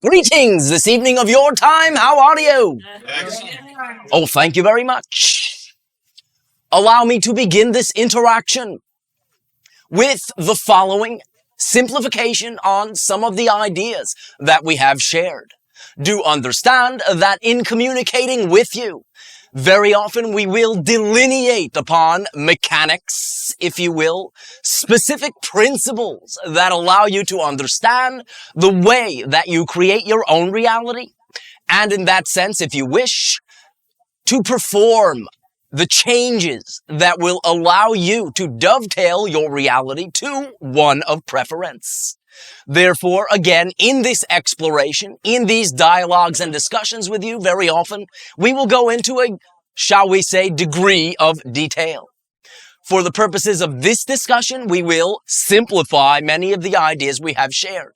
Greetings this evening of your time. How are you? Excellent. Oh, thank you very much. Allow me to begin this interaction with the following simplification on some of the ideas that we have shared. Do understand that in communicating with you, very often we will delineate upon mechanics, if you will, specific principles that allow you to understand the way that you create your own reality. And in that sense, if you wish, to perform the changes that will allow you to dovetail your reality to one of preference. Therefore, again, in this exploration, in these dialogues and discussions with you, very often, we will go into a, shall we say, degree of detail. For the purposes of this discussion, we will simplify many of the ideas we have shared.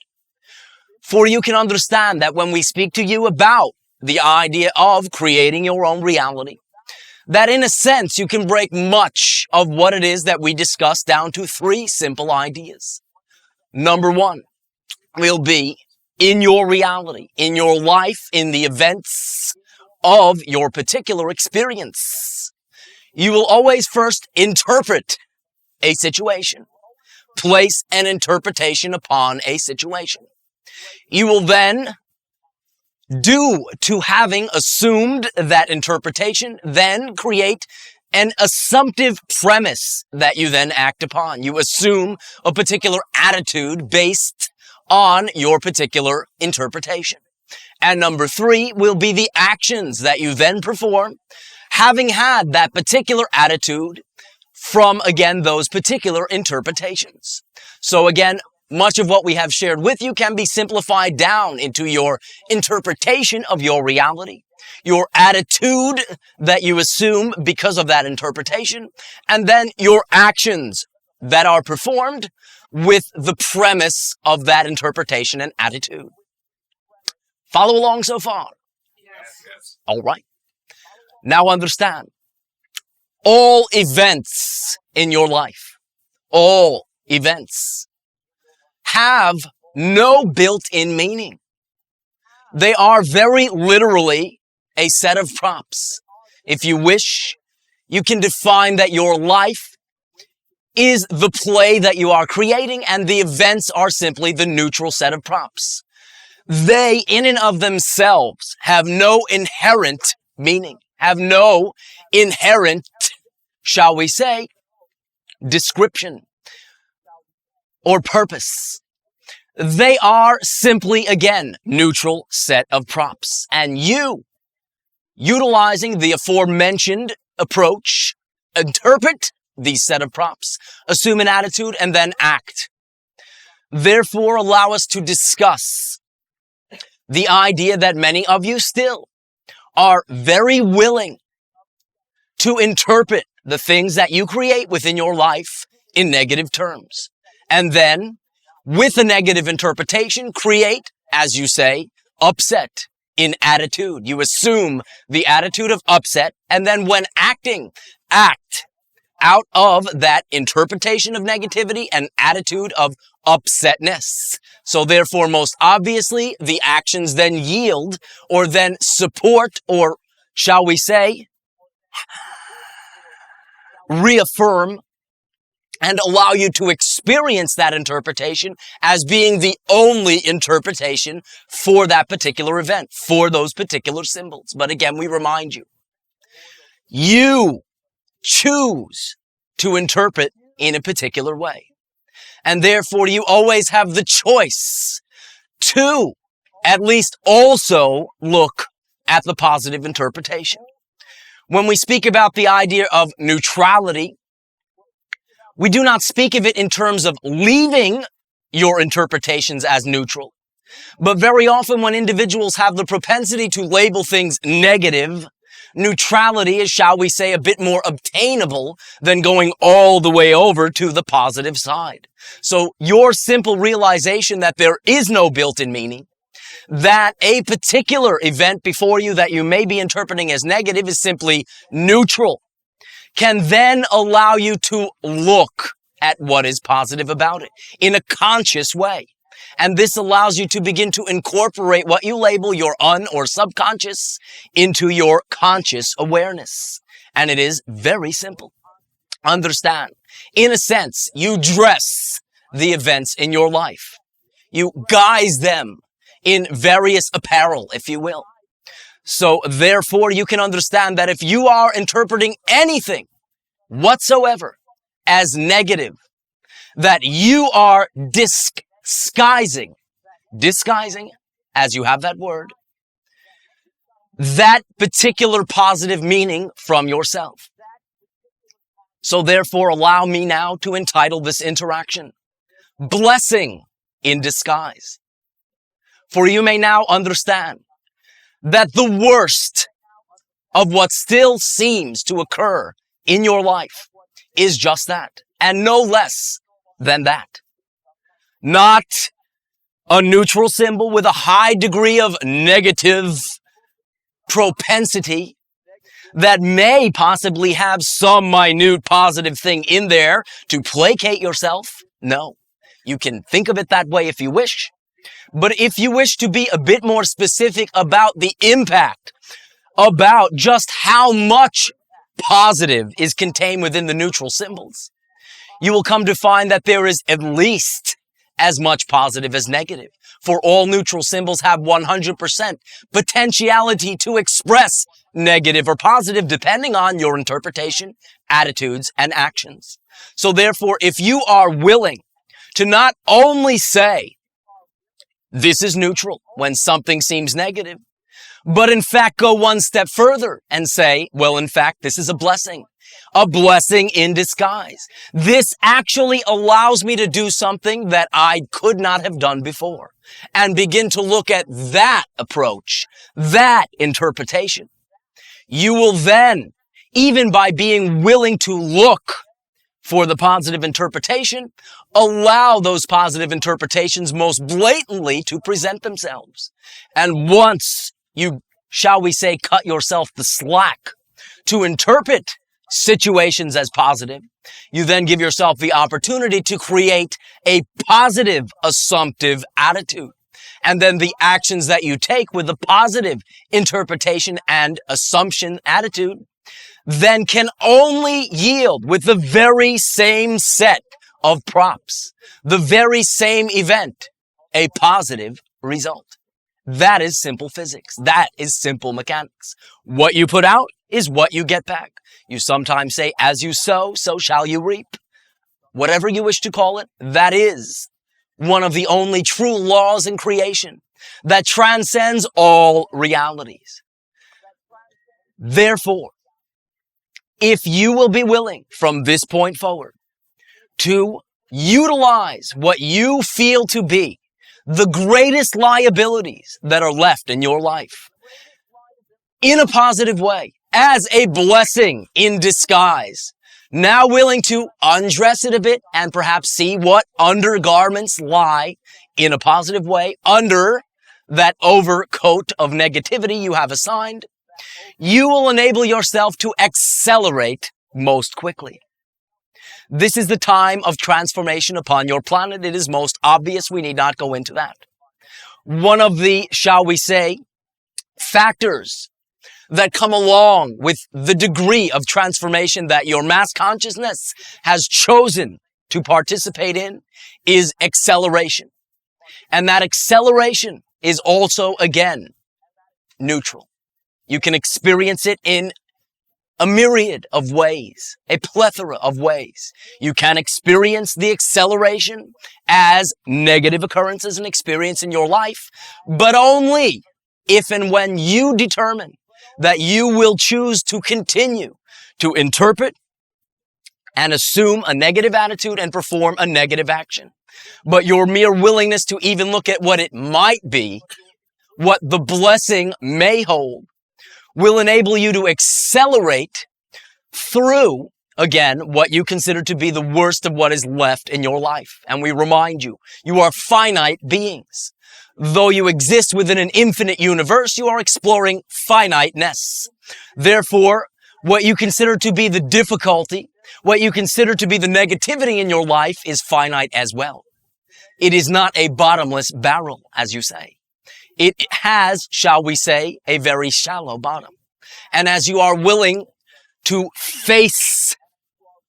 For you can understand that when we speak to you about the idea of creating your own reality, that in a sense, you can break much of what it is that we discussed down to three simple ideas. Number one will be in your reality, in your life, in the events of your particular experience. You will always first interpret a situation, place an interpretation upon a situation. You will then, due to having assumed that interpretation, then create an assumptive premise that you then act upon. You assume a particular attitude based on your particular interpretation. And number three will be the actions that you then perform, having had that particular attitude from, again, those particular interpretations. So again, much of what we have shared with you can be simplified down into your interpretation of your reality, your attitude that you assume because of that interpretation, and then your actions that are performed with the premise of that interpretation and attitude. Follow along so far? Yes. All right. Now understand, all events in your life, all events have no built-in meaning. They are very literally a set of props. If you wish, you can define that your life is the play that you are creating, and the events are simply the neutral set of props. They, in and of themselves, have no inherent meaning, have no inherent, shall we say, description or purpose. They are simply, again, neutral set of props. And you, utilizing the aforementioned approach, interpret these set of props, assume an attitude, and then act. Therefore, allow us to discuss the idea that many of you still are very willing to interpret the things that you create within your life in negative terms. And then, with a negative interpretation, create, as you say, upset in attitude. You assume the attitude of upset, and then when acting, act out of that interpretation of negativity and attitude of upsetness. So therefore, most obviously, the actions then yield or then support, or shall we say, reaffirm and allow you to experience that interpretation as being the only interpretation for that particular event, for those particular symbols. But again, we remind you, you choose to interpret in a particular way. And therefore, you always have the choice to at least also look at the positive interpretation. When we speak about the idea of neutrality, we do not speak of it in terms of leaving your interpretations as neutral. But very often when individuals have the propensity to label things negative, neutrality is, shall we say, a bit more obtainable than going all the way over to the positive side. So your simple realization that there is no built-in meaning, that a particular event before you that you may be interpreting as negative is simply neutral, can then allow you to look at what is positive about it in a conscious way. And this allows you to begin to incorporate what you label your or subconscious into your conscious awareness. And it is very simple. Understand, in a sense, you dress the events in your life. You guise them in various apparel, if you will. So therefore, you can understand that if you are interpreting anything whatsoever as negative, that you are disguising, as you have that word, that particular positive meaning from yourself. So therefore, allow me now to entitle this interaction, Blessing in Disguise. For you may now understand that the worst of what still seems to occur in your life is just that, and no less than that. Not a neutral symbol with a high degree of negative propensity that may possibly have some minute positive thing in there to placate yourself. No, you can think of it that way if you wish. But if you wish to be a bit more specific about the impact, about just how much positive is contained within the neutral symbols, you will come to find that there is at least as much positive as negative. For all neutral symbols have 100% potentiality to express negative or positive depending on your interpretation, attitudes, and actions. So therefore, if you are willing to not only say, this is neutral when something seems negative, but in fact go one step further and say, well, in fact, this is a blessing in disguise. This actually allows me to do something that I could not have done before, and begin to look at that approach, that interpretation. You will then, even by being willing to look for the positive interpretation, allow those positive interpretations most blatantly to present themselves. And once you, shall we say, cut yourself the slack to interpret situations as positive, you then give yourself the opportunity to create a positive assumptive attitude. And then the actions that you take with the positive interpretation and assumption attitude then can only yield with the very same set of props, the very same event, a positive result. That is simple physics. That is simple mechanics. What you put out is what you get back. You sometimes say, as you sow, so shall you reap. Whatever you wish to call it, that is one of the only true laws in creation that transcends all realities. Therefore, if you will be willing from this point forward to utilize what you feel to be the greatest liabilities that are left in your life in a positive way, as a blessing in disguise, now willing to undress it a bit and perhaps see what undergarments lie in a positive way under that overcoat of negativity you have assigned, you will enable yourself to accelerate most quickly. This is the time of transformation upon your planet. It is most obvious. We need not go into that. One of the, shall we say, factors that come along with the degree of transformation that your mass consciousness has chosen to participate in is acceleration. And that acceleration is also, again, neutral. You can experience it in a myriad of ways, a plethora of ways. You can experience the acceleration as negative occurrences and experience in your life, but only if and when you determine that you will choose to continue to interpret and assume a negative attitude and perform a negative action. But your mere willingness to even look at what it might be, what the blessing may hold, will enable you to accelerate through, again, what you consider to be the worst of what is left in your life. And we remind you, you are finite beings. Though you exist within an infinite universe, you are exploring finiteness. Therefore, what you consider to be the difficulty, what you consider to be the negativity in your life is finite as well. It is not a bottomless barrel, as you say. It has, shall we say, a very shallow bottom. And as you are willing to face,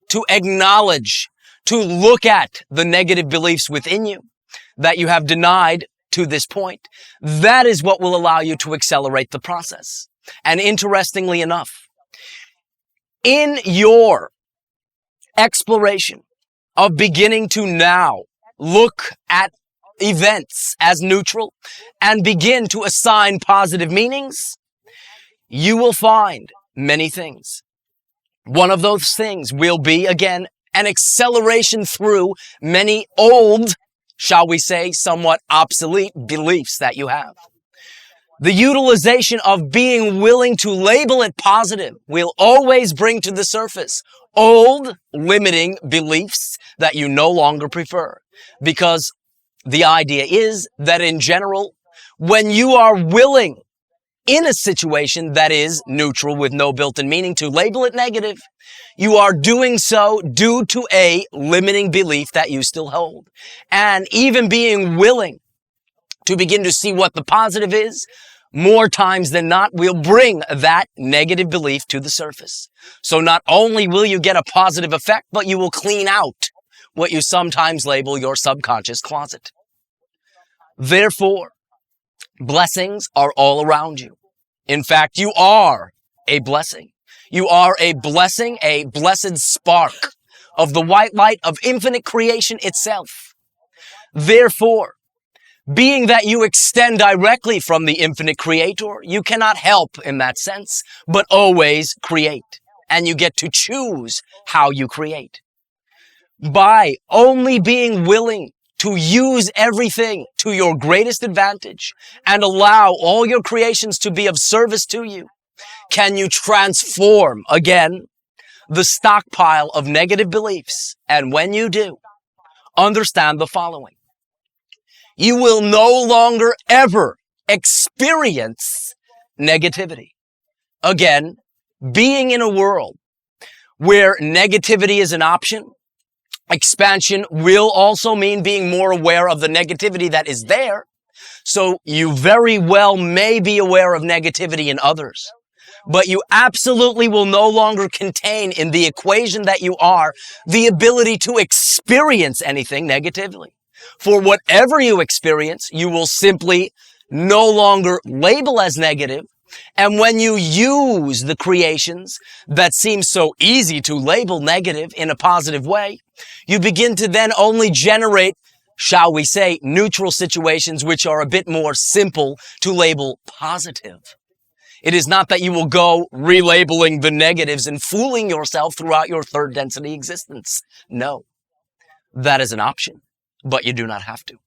to acknowledge, to look at the negative beliefs within you that you have denied to this point, that is what will allow you to accelerate the process. And interestingly enough, in your exploration of beginning to now look at events as neutral and begin to assign positive meanings, you will find many things. One of those things will be, again, an acceleration through many old, shall we say, somewhat obsolete beliefs that you have. The utilization of being willing to label it positive will always bring to the surface old, limiting beliefs that you no longer prefer. Because the idea is that in general, when you are willing in a situation that is neutral with no built-in meaning to label it negative, you are doing so due to a limiting belief that you still hold. And even being willing to begin to see what the positive is, more times than not, will bring that negative belief to the surface. So not only will you get a positive effect, but you will clean out what you sometimes label your subconscious closet. Therefore, blessings are all around you. In fact, you are a blessing. You are a blessing, a blessed spark of the white light of infinite creation itself. Therefore, being that you extend directly from the infinite creator, you cannot help in that sense, but always create. And you get to choose how you create. By only being willing to use everything to your greatest advantage and allow all your creations to be of service to you, can you transform, again, the stockpile of negative beliefs. And when you do, understand the following. You will no longer ever experience negativity. Again, being in a world where negativity is an option, expansion will also mean being more aware of the negativity that is there. So you very well may be aware of negativity in others, but you absolutely will no longer contain in the equation that you are the ability to experience anything negatively. For whatever you experience, you will simply no longer label as negative. And when you use the creations that seem so easy to label negative in a positive way, you begin to then only generate, shall we say, neutral situations which are a bit more simple to label positive. It is not that you will go relabeling the negatives and fooling yourself throughout your third density existence. No, that is an option, but you do not have to.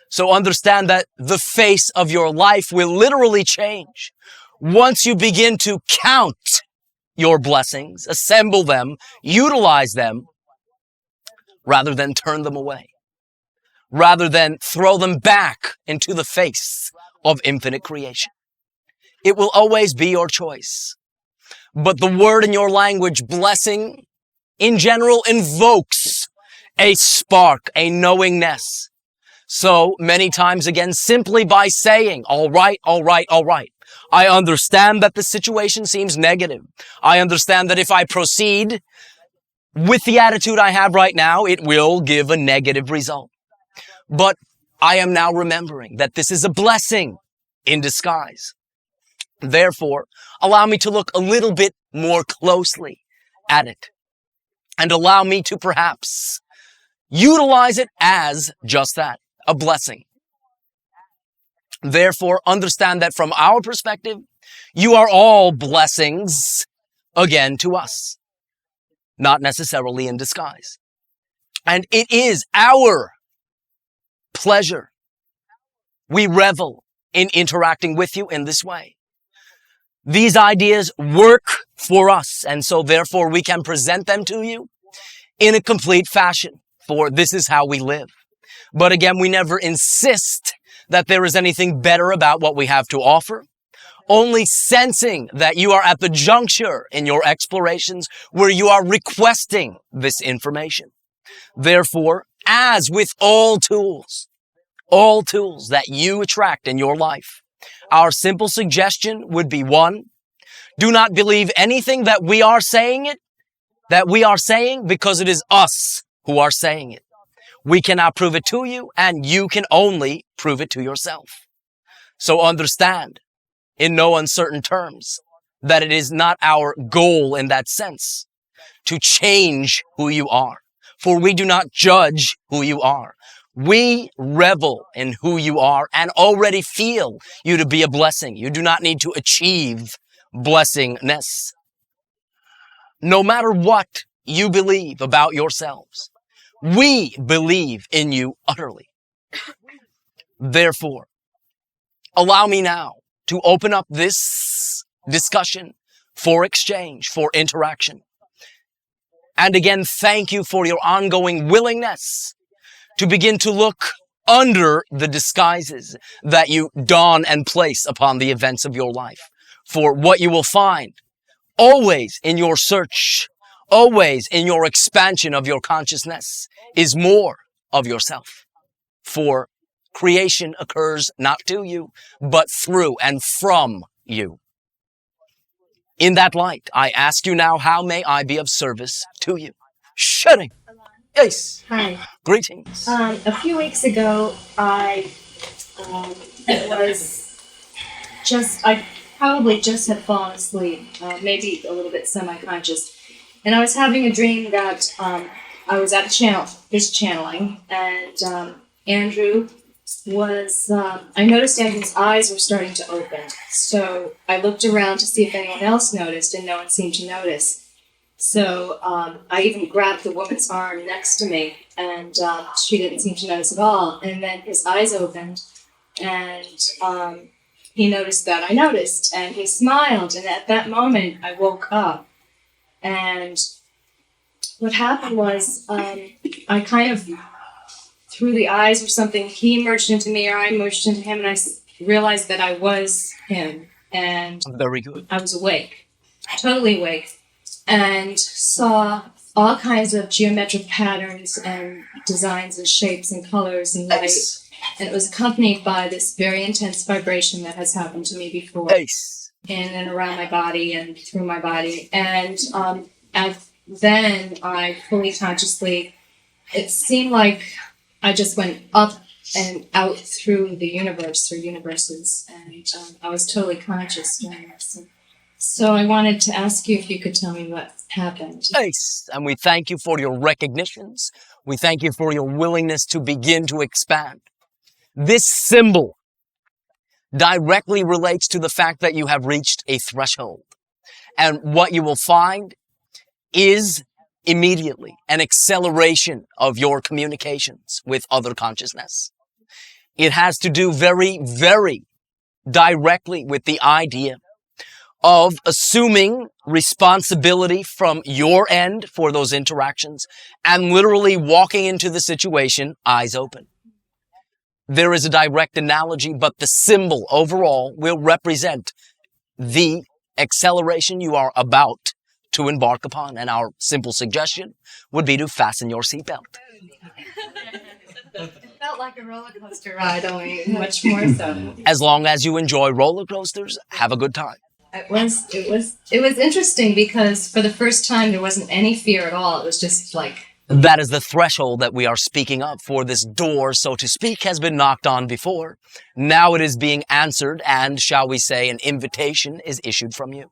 So understand that the face of your life will literally change once you begin to count your blessings, assemble them, utilize them, rather than turn them away, rather than throw them back into the face of infinite creation. It will always be your choice. But the word in your language, blessing, in general, invokes a spark, a knowingness. So many times again, simply by saying, all right, all right, all right. I understand that the situation seems negative. I understand that if I proceed with the attitude I have right now, it will give a negative result. But I am now remembering that this is a blessing in disguise. Therefore, allow me to look a little bit more closely at it and allow me to perhaps utilize it as just that, a blessing. Therefore, understand that from our perspective, you are all blessings, again, to us, not necessarily in disguise. And it is our pleasure. We revel in interacting with you in this way. These ideas work for us, and so therefore we can present them to you in a complete fashion, for this is how we live. But again, we never insist that there is anything better about what we have to offer, only sensing that you are at the juncture in your explorations where you are requesting this information. Therefore, as with all tools that you attract in your life, our simple suggestion would be: one, do not believe anything that we are saying because it is us who are saying it. We cannot prove it to you, and you can only prove it to yourself. So understand, in no uncertain terms, that it is not our goal in that sense to change who you are, for we do not judge who you are. We revel in who you are and already feel you to be a blessing. You do not need to achieve blessingness. No matter what you believe about yourselves, we believe in you utterly. Therefore, allow me now to open up this discussion for exchange, for interaction. And again, thank you for your ongoing willingness to begin to look under the disguises that you don and place upon the events of your life. For what you will find always in your search, always in your expansion of your consciousness, is more of yourself. For creation occurs not to you, but through and from you. In that light, I ask you now, how may I be of service to you? Shutting. Yes. Hi. Greetings. A few weeks ago, I probably just had fallen asleep, maybe a little bit semi-conscious, and I was having a dream that I was at this channeling, and Andrew was, I noticed Andrew's eyes were starting to open, so I looked around to see if anyone else noticed, and no one seemed to notice. So I even grabbed the woman's arm next to me, and she didn't seem to notice at all. And then his eyes opened, and he noticed that I noticed, and he smiled. And at that moment, I woke up. And what happened was I kind of, through the eyes or something, he merged into me, or I merged into him, and I realized that I was him. And very good. I was awake, totally awake. And saw all kinds of geometric patterns and designs and shapes and colors and light. Ace. And it was accompanied by this very intense vibration that has happened to me before. Ace. In and around my body and through my body. And then I fully consciously, it seemed like I just went up and out through the universe or universes. And I was totally conscious during this. So I wanted to ask you if you could tell me what happened. Ace. And we thank you for your recognitions. We thank you for your willingness to begin to expand. This symbol directly relates to the fact that you have reached a threshold. And what you will find is immediately an acceleration of your communications with other consciousness. It has to do very, very directly with the idea of assuming responsibility from your end for those interactions and literally walking into the situation eyes open. There is a direct analogy, but the symbol overall will represent the acceleration you are about to embark upon. And our simple suggestion would be to fasten your seatbelt. It felt like a roller coaster ride, only much more so. As long as you enjoy roller coasters, have a good time. It was interesting because for the first time there wasn't any fear at all. It was just like... That is the threshold that we are speaking of, for this door, so to speak, has been knocked on before. Now it is being answered, and shall we say an invitation is issued from you.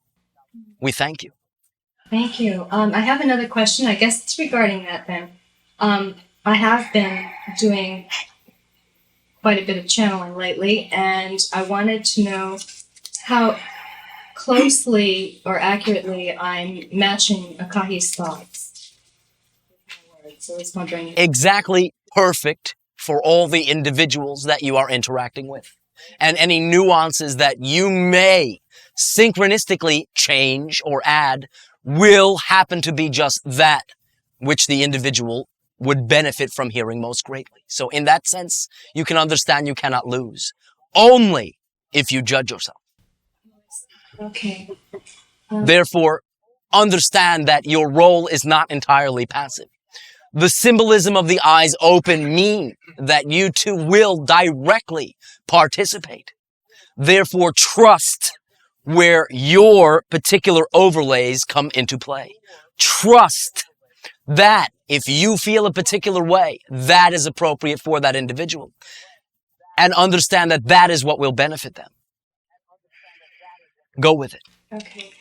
We thank you. Thank you. I have another question. I guess it's regarding that then. I have been doing quite a bit of channeling lately, and I wanted to know how closely or accurately I'm matching Akahi's thoughts. So I was wondering. Exactly perfect for all the individuals that you are interacting with. And any nuances that you may synchronistically change or add will happen to be just that which the individual would benefit from hearing most greatly. So in that sense, you can understand you cannot lose. Only if you judge yourself. Okay. Therefore, understand that your role is not entirely passive. The symbolism of the eyes open mean that you too will directly participate. Therefore, trust where your particular overlays come into play. Trust that if you feel a particular way, that is appropriate for that individual. And understand that that is what will benefit them. Go with it. Okay.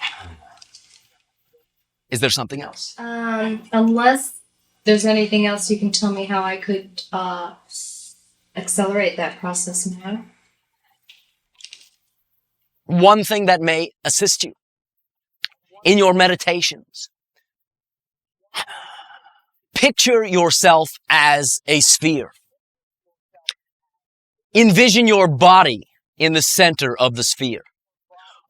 Is there something else? Unless there's anything else you can tell me how I could accelerate that process now. One thing that may assist you in your meditations. Picture yourself as a sphere. Envision your body in the center of the sphere.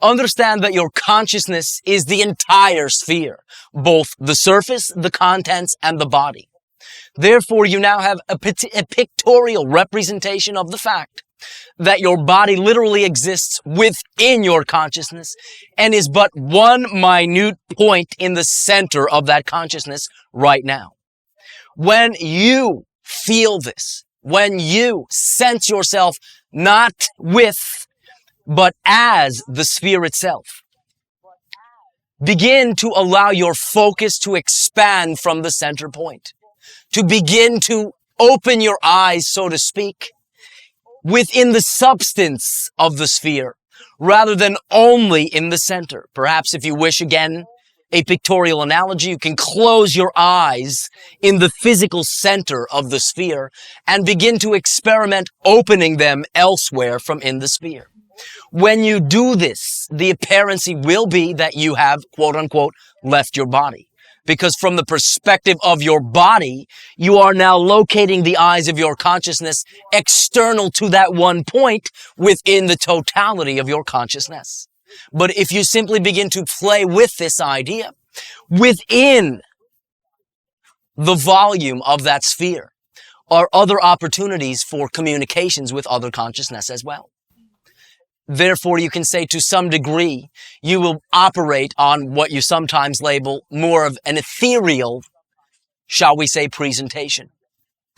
Understand that your consciousness is the entire sphere, both the surface, the contents, and the body. Therefore, you now have a pictorial representation of the fact that your body literally exists within your consciousness and is but one minute point in the center of that consciousness right now. When you feel this, when you sense yourself not with, but as the sphere itself, begin to allow your focus to expand from the center point, to begin to open your eyes, so to speak, within the substance of the sphere, rather than only in the center. Perhaps if you wish, again, a pictorial analogy, you can close your eyes in the physical center of the sphere and begin to experiment opening them elsewhere from in the sphere. When you do this, the apparency will be that you have, quote unquote, left your body. Because from the perspective of your body, you are now locating the eyes of your consciousness external to that one point within the totality of your consciousness. But if you simply begin to play with this idea within the volume of that sphere are other opportunities for communications with other consciousness as well. Therefore, you can say to some degree, you will operate on what you sometimes label more of an ethereal, shall we say, presentation.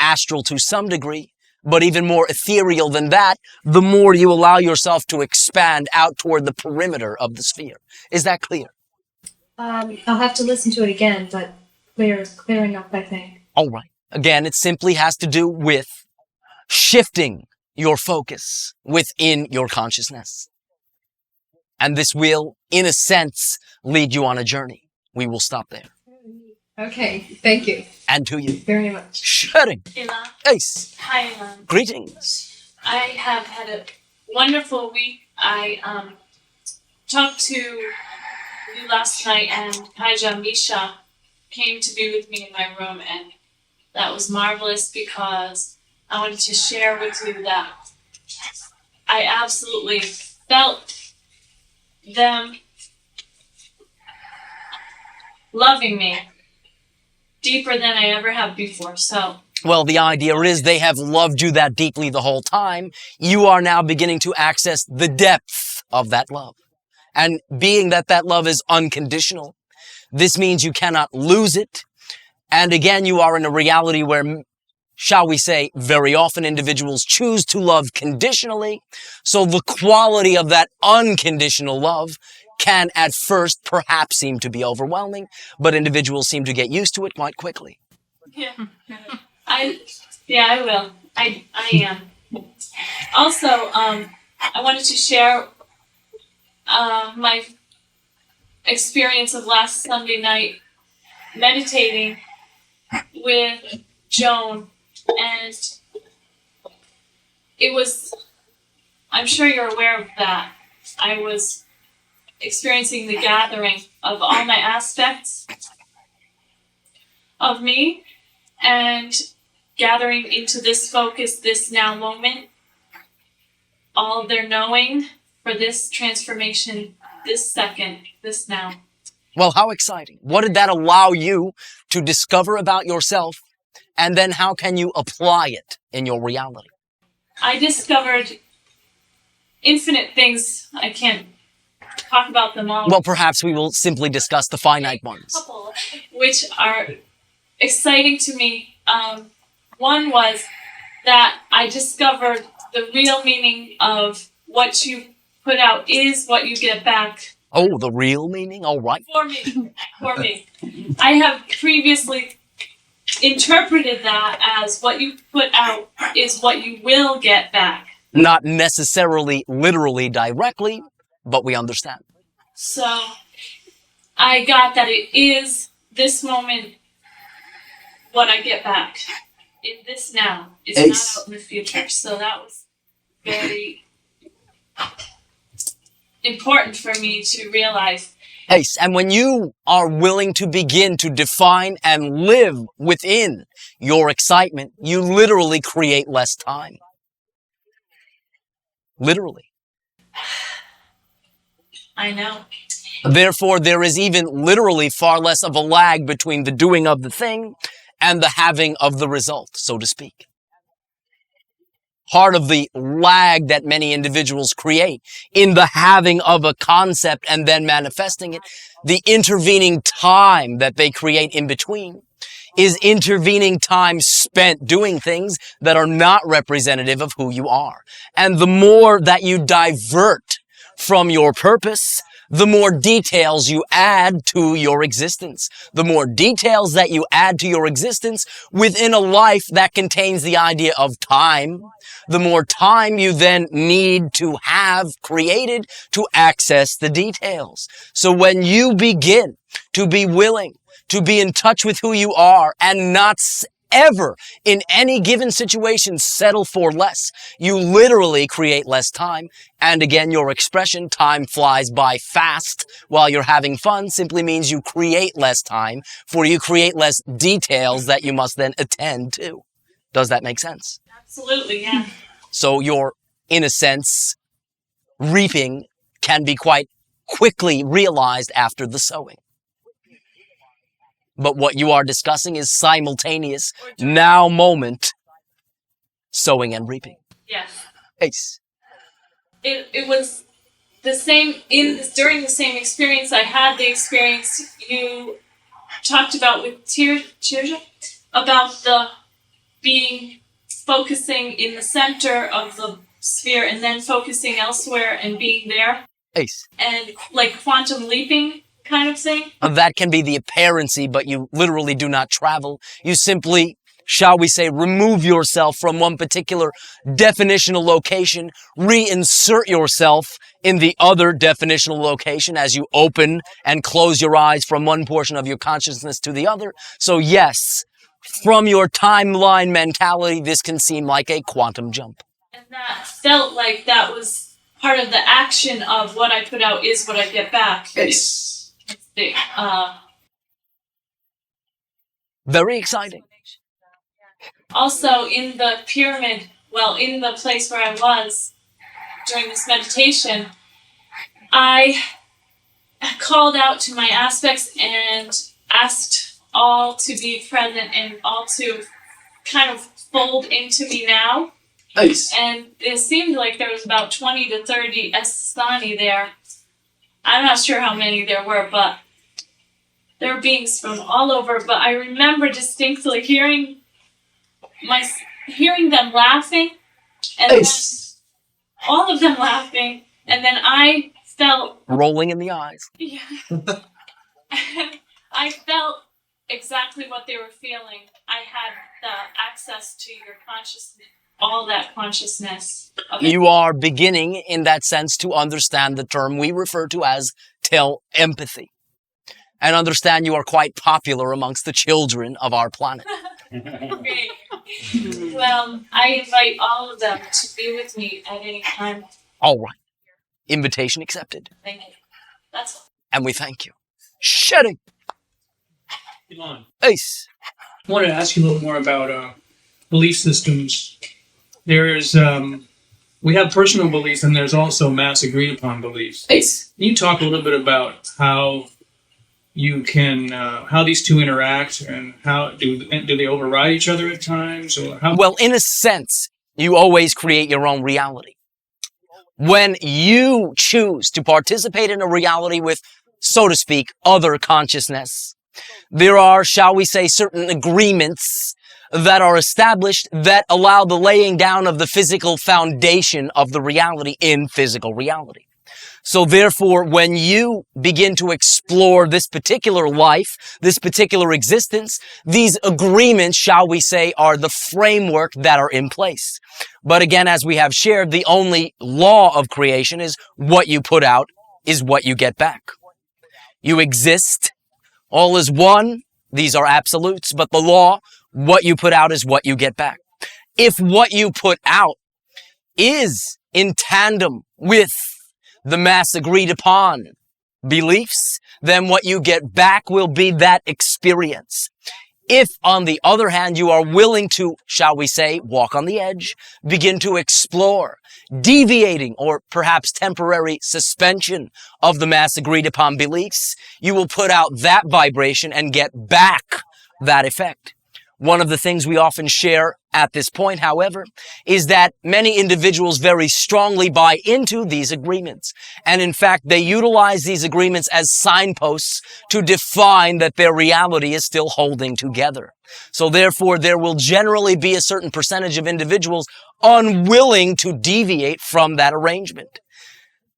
Astral to some degree, but even more ethereal than that, the more you allow yourself to expand out toward the perimeter of the sphere. Is that clear? I'll have to listen to it again, but clear enough, I think. All right. Again, it simply has to do with shifting your focus within your consciousness. And this will, in a sense, lead you on a journey. We will stop there. Okay, thank you. And to you. Very much. Sharing. Elan. Ace. Hi, Elan. Greetings. I have had a wonderful week. I talked to you last night, and Kaija Misha came to be with me in my room, and that was marvelous because I wanted to share with you that I absolutely felt them loving me deeper than I ever have before. So, well, the idea is they have loved you that deeply the whole time. You are now beginning to access the depth of that love. And being that that love is unconditional, this means you cannot lose it. And again, you are in a reality where, shall we say, very often individuals choose to love conditionally. So the quality of that unconditional love can at first perhaps seem to be overwhelming, but individuals seem to get used to it quite quickly. yeah. I will. I am. Also, I wanted to share my experience of last Sunday night meditating with Joan, and it was, I'm sure you're aware of that. I was experiencing the gathering of all my aspects of me and gathering into this focus, this now moment, all of their knowing for this transformation, this second, this now. Well, how exciting. What did that allow you to discover about yourself? And then how can you apply it in your reality? I discovered infinite things. I can't talk about them all. Well, perhaps we will simply discuss the finite ones. Couple, which are exciting to me. One was that I discovered the real meaning of what you put out is what you get back. Oh, the real meaning? All right. For me. I have previously interpreted that as what you put out is what you will get back. Not necessarily literally directly, but we understand. So I got that it is this moment what I get back. In this now. It's not out in the future. So that was very important for me to realize. Ace, and when you are willing to begin to define and live within your excitement, you literally create less time. Literally. I know. Therefore, there is even literally far less of a lag between the doing of the thing and the having of the result, so to speak. Part of the lag that many individuals create in the having of a concept and then manifesting it, the intervening time that they create in between is intervening time spent doing things that are not representative of who you are. And the more that you divert from your purpose, the more details you add to your existence. The more details that you add to your existence within a life that contains the idea of time, the more time you then need to have created to access the details. So when you begin to be willing to be in touch with who you are and not ever in any given situation settle for less, you literally create less time. And again, your expression, time flies by fast while you're having fun, simply means you create less time, for you create less details that you must then attend to. Does that make sense? Absolutely, yeah. So your, in a sense, reaping can be quite quickly realized after the sowing. But what you are discussing is simultaneous, now moment, sowing and reaping. Yes. Ace. It was the same, during the same experience, I had the experience you talked about with Shira, about the being, focusing in the center of the sphere and then focusing elsewhere and being there. Ace. And like quantum leaping kind of thing. That can be the apparency, but you literally do not travel. You simply, shall we say, remove yourself from one particular definitional location, reinsert yourself in the other definitional location as you open and close your eyes from one portion of your consciousness to the other. So yes, from your timeline mentality, this can seem like a quantum jump. And that felt like that was part of the action of what I put out is what I get back. Yes. Very exciting. Also, in the pyramid, in the place where I was during this meditation, I called out to my aspects and asked all to be present and all to kind of fold into me now. Nice. And it seemed like there was about 20 to 30 Essassani there. I'm not sure how many there were, but there were beings from all over. But I remember distinctly hearing them laughing, and then all of them laughing, and then I felt rolling in the eyes. Yeah. I felt exactly what they were feeling. I had the access to your consciousness, all that consciousness. You are beginning, in that sense, to understand the term we refer to as telepathy. And understand you are quite popular amongst the children of our planet. Great. Well, I invite all of them to be with me at any time. All right. Invitation accepted. Thank you. That's all. And we thank you. Shedding. Elan, Ace. I wanted to ask you a little more about belief systems. There's, we have personal beliefs and there's also mass agreed upon beliefs. Ace. Can you talk a little bit about how you can, how these two interact and how do they override each other at times? Or how? Well, in a sense, you always create your own reality. When you choose to participate in a reality with, so to speak, other consciousness, there are, shall we say, certain agreements that are established that allow the laying down of the physical foundation of the reality in physical reality. So therefore, when you begin to explore this particular life, this particular existence, these agreements, shall we say, are the framework that are in place. But again, as we have shared, the only law of creation is what you put out is what you get back. You exist. All is one. These are absolutes. But the law, what you put out is what you get back. If what you put out is in tandem with the mass agreed upon beliefs, then what you get back will be that experience. If, on the other hand, you are willing to, shall we say, walk on the edge, begin to explore, deviating or perhaps temporary suspension of the mass agreed upon beliefs, you will put out that vibration and get back that effect. One of the things we often share at this point, however, is that many individuals very strongly buy into these agreements. And in fact, they utilize these agreements as signposts to define that their reality is still holding together. So therefore, there will generally be a certain percentage of individuals unwilling to deviate from that arrangement.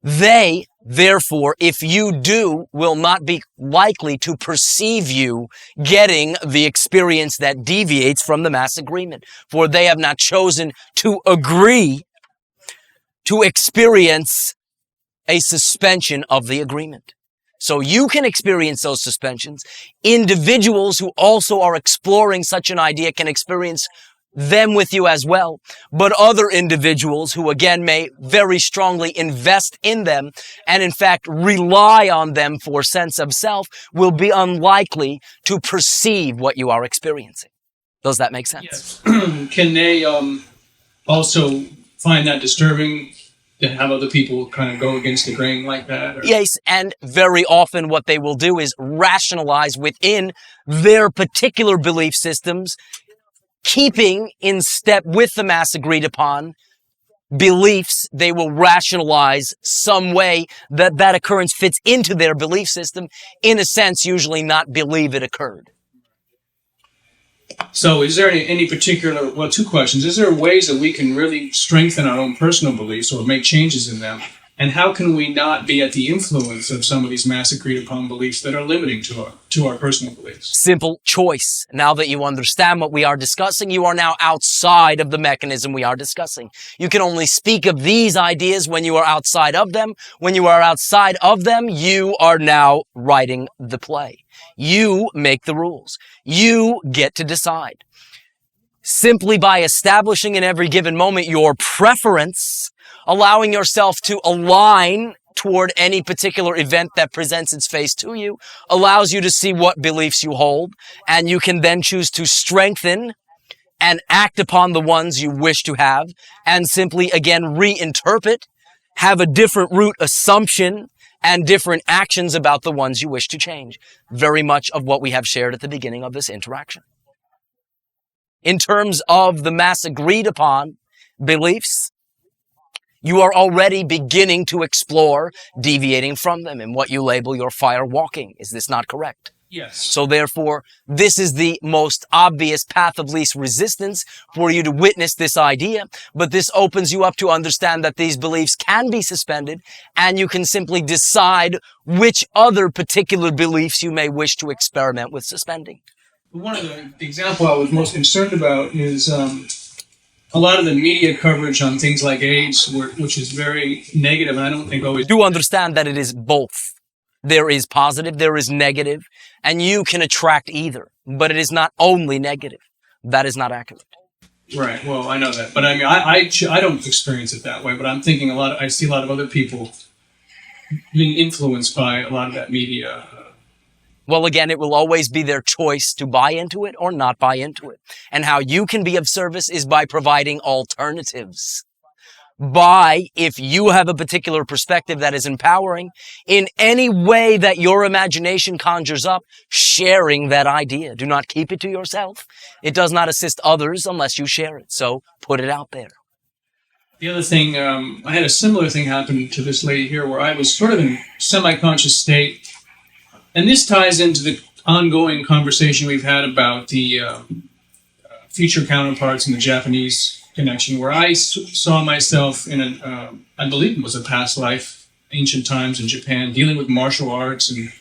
They, therefore, if you do, will not be likely to perceive you getting the experience that deviates from the mass agreement, for they have not chosen to agree to experience a suspension of the agreement. So you can experience those suspensions. Individuals who also are exploring such an idea can experience them with you as well. But other individuals who again may very strongly invest in them and in fact rely on them for sense of self will be unlikely to perceive what you are experiencing. Does that make sense? Yes. Can they also find that disturbing to have other people kind of go against the grain like that? Or? Yes, and very often what they will do is rationalize within their particular belief systems, keeping in step with the mass agreed upon beliefs. They will rationalize some way that that occurrence fits into their belief system, in a sense, usually not believe it occurred. So is there any particular, well, two questions. Is there ways that we can really strengthen our own personal beliefs or make changes in them? And how can we not be at the influence of some of these mass agreed upon beliefs that are limiting to our personal beliefs? Simple choice. Now that you understand what we are discussing, you are now outside of the mechanism we are discussing. You can only speak of these ideas when you are outside of them. When you are outside of them, you are now writing the play. You make the rules. You get to decide. Simply by establishing in every given moment your preference, allowing yourself to align toward any particular event that presents its face to you, allows you to see what beliefs you hold, and you can then choose to strengthen and act upon the ones you wish to have, and simply, again, reinterpret, have a different root assumption, and different actions about the ones you wish to change. Very much of what we have shared at the beginning of this interaction. In terms of the mass agreed upon beliefs, you are already beginning to explore deviating from them in what you label your fire walking. Is this not correct? Yes. So therefore, this is the most obvious path of least resistance for you to witness this idea, but this opens you up to understand that these beliefs can be suspended, and you can simply decide which other particular beliefs you may wish to experiment with suspending. One of the example I was most concerned about is a lot of the media coverage on things like AIDS, which is very negative, and I don't think always... Do understand that it is both. There is positive, there is negative, and you can attract either, but it is not only negative. That is not accurate. Right, well, I know that, but I mean, I don't experience it that way, but I'm thinking I see a lot of other people being influenced by a lot of that media. Well, again, it will always be their choice to buy into it or not buy into it. And how you can be of service is by providing alternatives. If you have a particular perspective that is empowering, in any way that your imagination conjures up, sharing that idea. Do not keep it to yourself. It does not assist others unless you share it. So put it out there. The other thing, I had a similar thing happen to this lady here where I was sort of in a semi-conscious state. And this ties into ongoing conversation we've had about the future counterparts in the Japanese connection, where I saw myself in I believe it was a past life, ancient times in Japan, dealing with martial arts and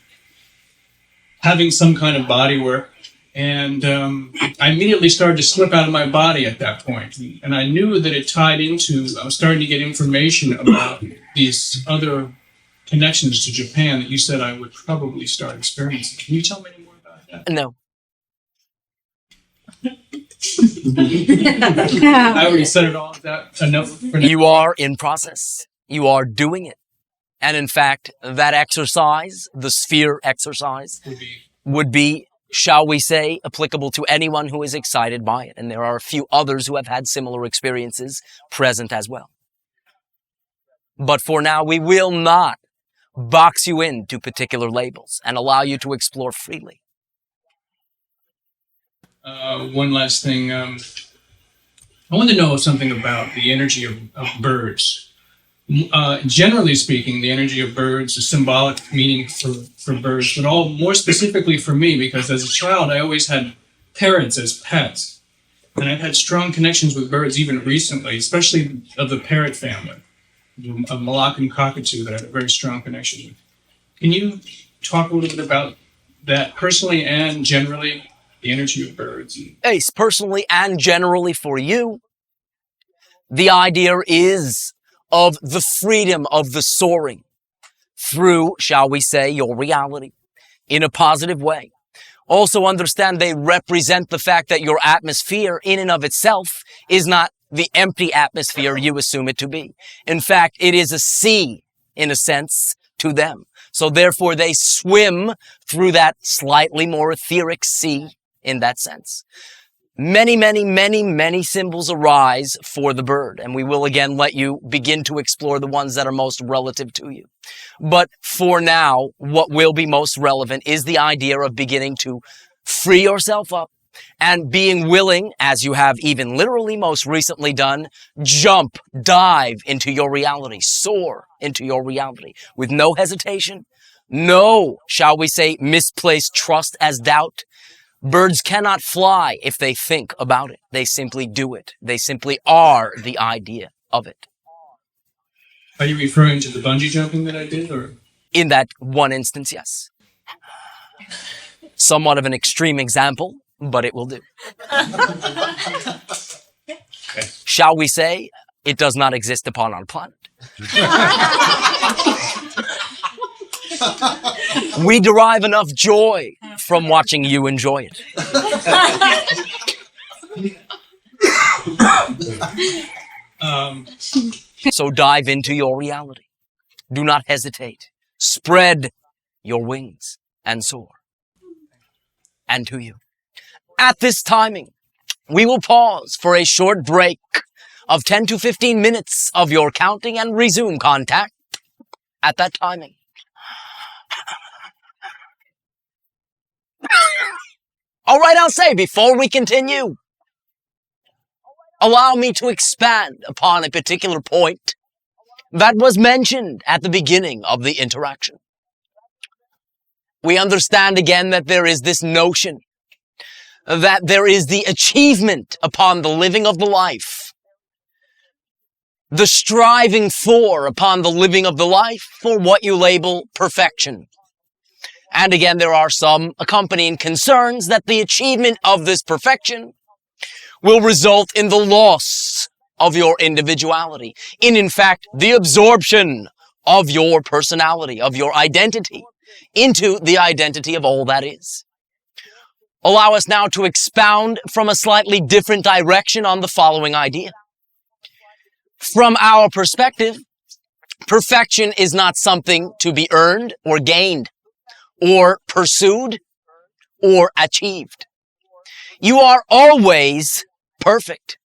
having some kind of bodywork. And I immediately started to slip out of my body at that point. And I knew that it tied into, I was starting to get information about these other connections to Japan that you said I would probably start experiencing. Can you tell me any more about that? No. I already said it all. Is that enough for now? You are in process. You are doing it. And in fact, that exercise, the sphere exercise, would be, shall we say, applicable to anyone who is excited by it. And there are a few others who have had similar experiences present as well. But for now, we will not box you into particular labels and allow you to explore freely. One last thing. I want to know something about the energy of birds. Generally speaking, the energy of birds, the symbolic meaning for birds, but more specifically for me, because as a child, I always had parrots as pets. And I've had strong connections with birds even recently, especially of the parrot family, a Malaccan cockatoo that I had a very strong connection with. Can you talk a little bit about that personally and generally, the energy of birds? Ace, personally and generally for you, the idea is of the freedom of the soaring through, shall we say, your reality in a positive way. Also understand they represent the fact that your atmosphere in and of itself is not the empty atmosphere you assume it to be. In fact, it is a sea, in a sense, to them. So therefore they swim through that slightly more etheric sea in that sense. Many, many, many, many symbols arise for the bird, and we will again let you begin to explore the ones that are most relative to you. But for now, what will be most relevant is the idea of beginning to free yourself up and being willing, as you have even literally most recently done, jump, dive into your reality, soar into your reality with no hesitation, no, shall we say, misplaced trust as doubt. Birds cannot fly if they think about it. They simply do it. They simply are the idea of it. Are you referring to the bungee jumping that I did, or? In that one instance, yes. Somewhat of an extreme example, but it will do. Okay. Shall we say, it does not exist upon our planet. We derive enough joy from watching you enjoy it. So dive into your reality. Do not hesitate. Spread your wings and soar. And to you. At this timing, we will pause for a short break of 10 to 15 minutes of your counting and resume contact at that timing. All right, I'll say, before we continue, allow me to expand upon a particular point that was mentioned at the beginning of the interaction. We understand again that there is this notion that there is the achievement upon the living of the life, the striving for upon the living of the life for what you label perfection. And again, there are some accompanying concerns that the achievement of this perfection will result in the loss of your individuality, in fact, the absorption of your personality, of your identity, into the identity of all that is. Allow us now to expound from a slightly different direction on the following idea. From our perspective, perfection is not something to be earned or gained, or pursued, or achieved. You are always perfect.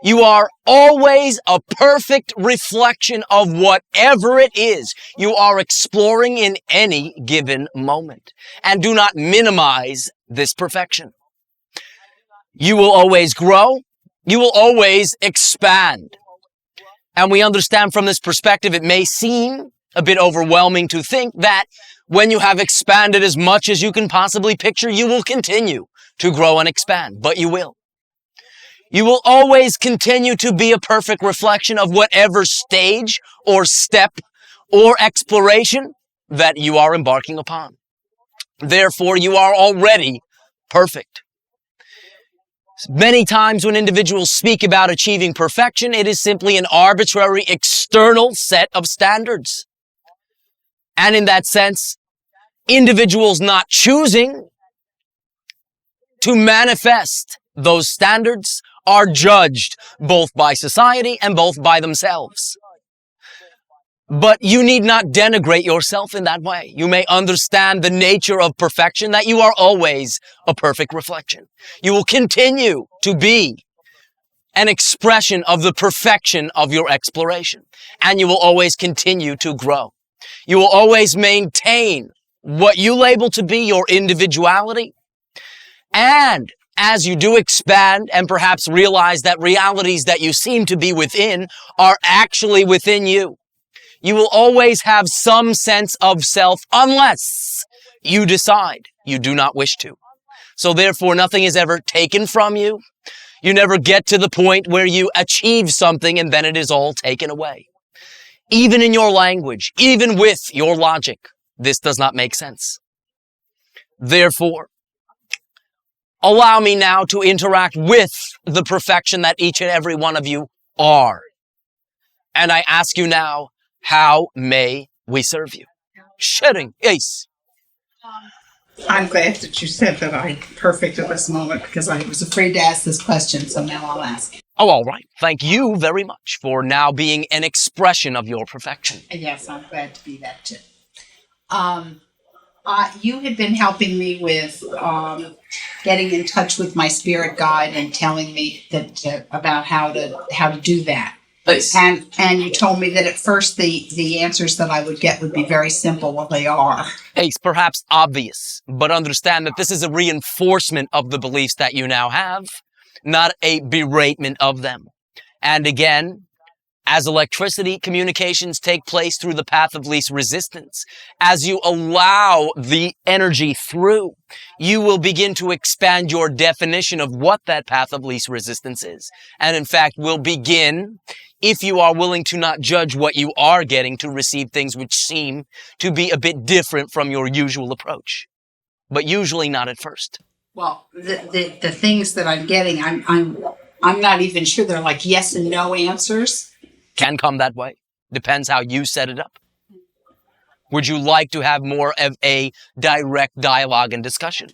You are always a perfect reflection of whatever it is you are exploring in any given moment. And do not minimize this perfection. You will always grow. You will always expand. And we understand from this perspective, it may seem a bit overwhelming to think that when you have expanded as much as you can possibly picture, you will continue to grow and expand, but you will. You will always continue to be a perfect reflection of whatever stage or step or exploration that you are embarking upon. Therefore, you are already perfect. Many times when individuals speak about achieving perfection, it is simply an arbitrary external set of standards. And in that sense, individuals not choosing to manifest those standards are judged both by society and both by themselves. But you need not denigrate yourself in that way. You may understand the nature of perfection, that you are always a perfect reflection. You will continue to be an expression of the perfection of your exploration. And you will always continue to grow. You will always maintain what you label to be your individuality. And as you do expand and perhaps realize that realities that you seem to be within are actually within you, you will always have some sense of self unless you decide you do not wish to. So therefore, nothing is ever taken from you. You never get to the point where you achieve something and then it is all taken away. Even in your language, even with your logic, this does not make sense. Therefore, allow me now to interact with the perfection that each and every one of you are. And I ask you now, how may we serve you? Sharing, yes. I'm glad that you said that I'm perfect at this moment because I was afraid to ask this question, so now I'll ask. Oh, all right. Thank you very much for now being an expression of your perfection. Yes, I'm glad to be that too. You had been helping me with getting in touch with my spirit guide and telling me that about how to do that. Nice. And you told me that at first the answers that I would get would be very simple. Well, they are. It's perhaps obvious, but understand that this is a reinforcement of the beliefs that you now have, not a beratement of them. And again, as electricity, communications take place through the path of least resistance. As you allow the energy through, you will begin to expand your definition of what that path of least resistance is. And in fact, will begin, if you are willing to not judge what you are getting, to receive things which seem to be a bit different from your usual approach. But usually not at first. Well, the things that I'm getting, I'm not even sure they're like yes and no answers. Can come that way. Depends how you set it up. Would you like to have more of a direct dialogue and discussion?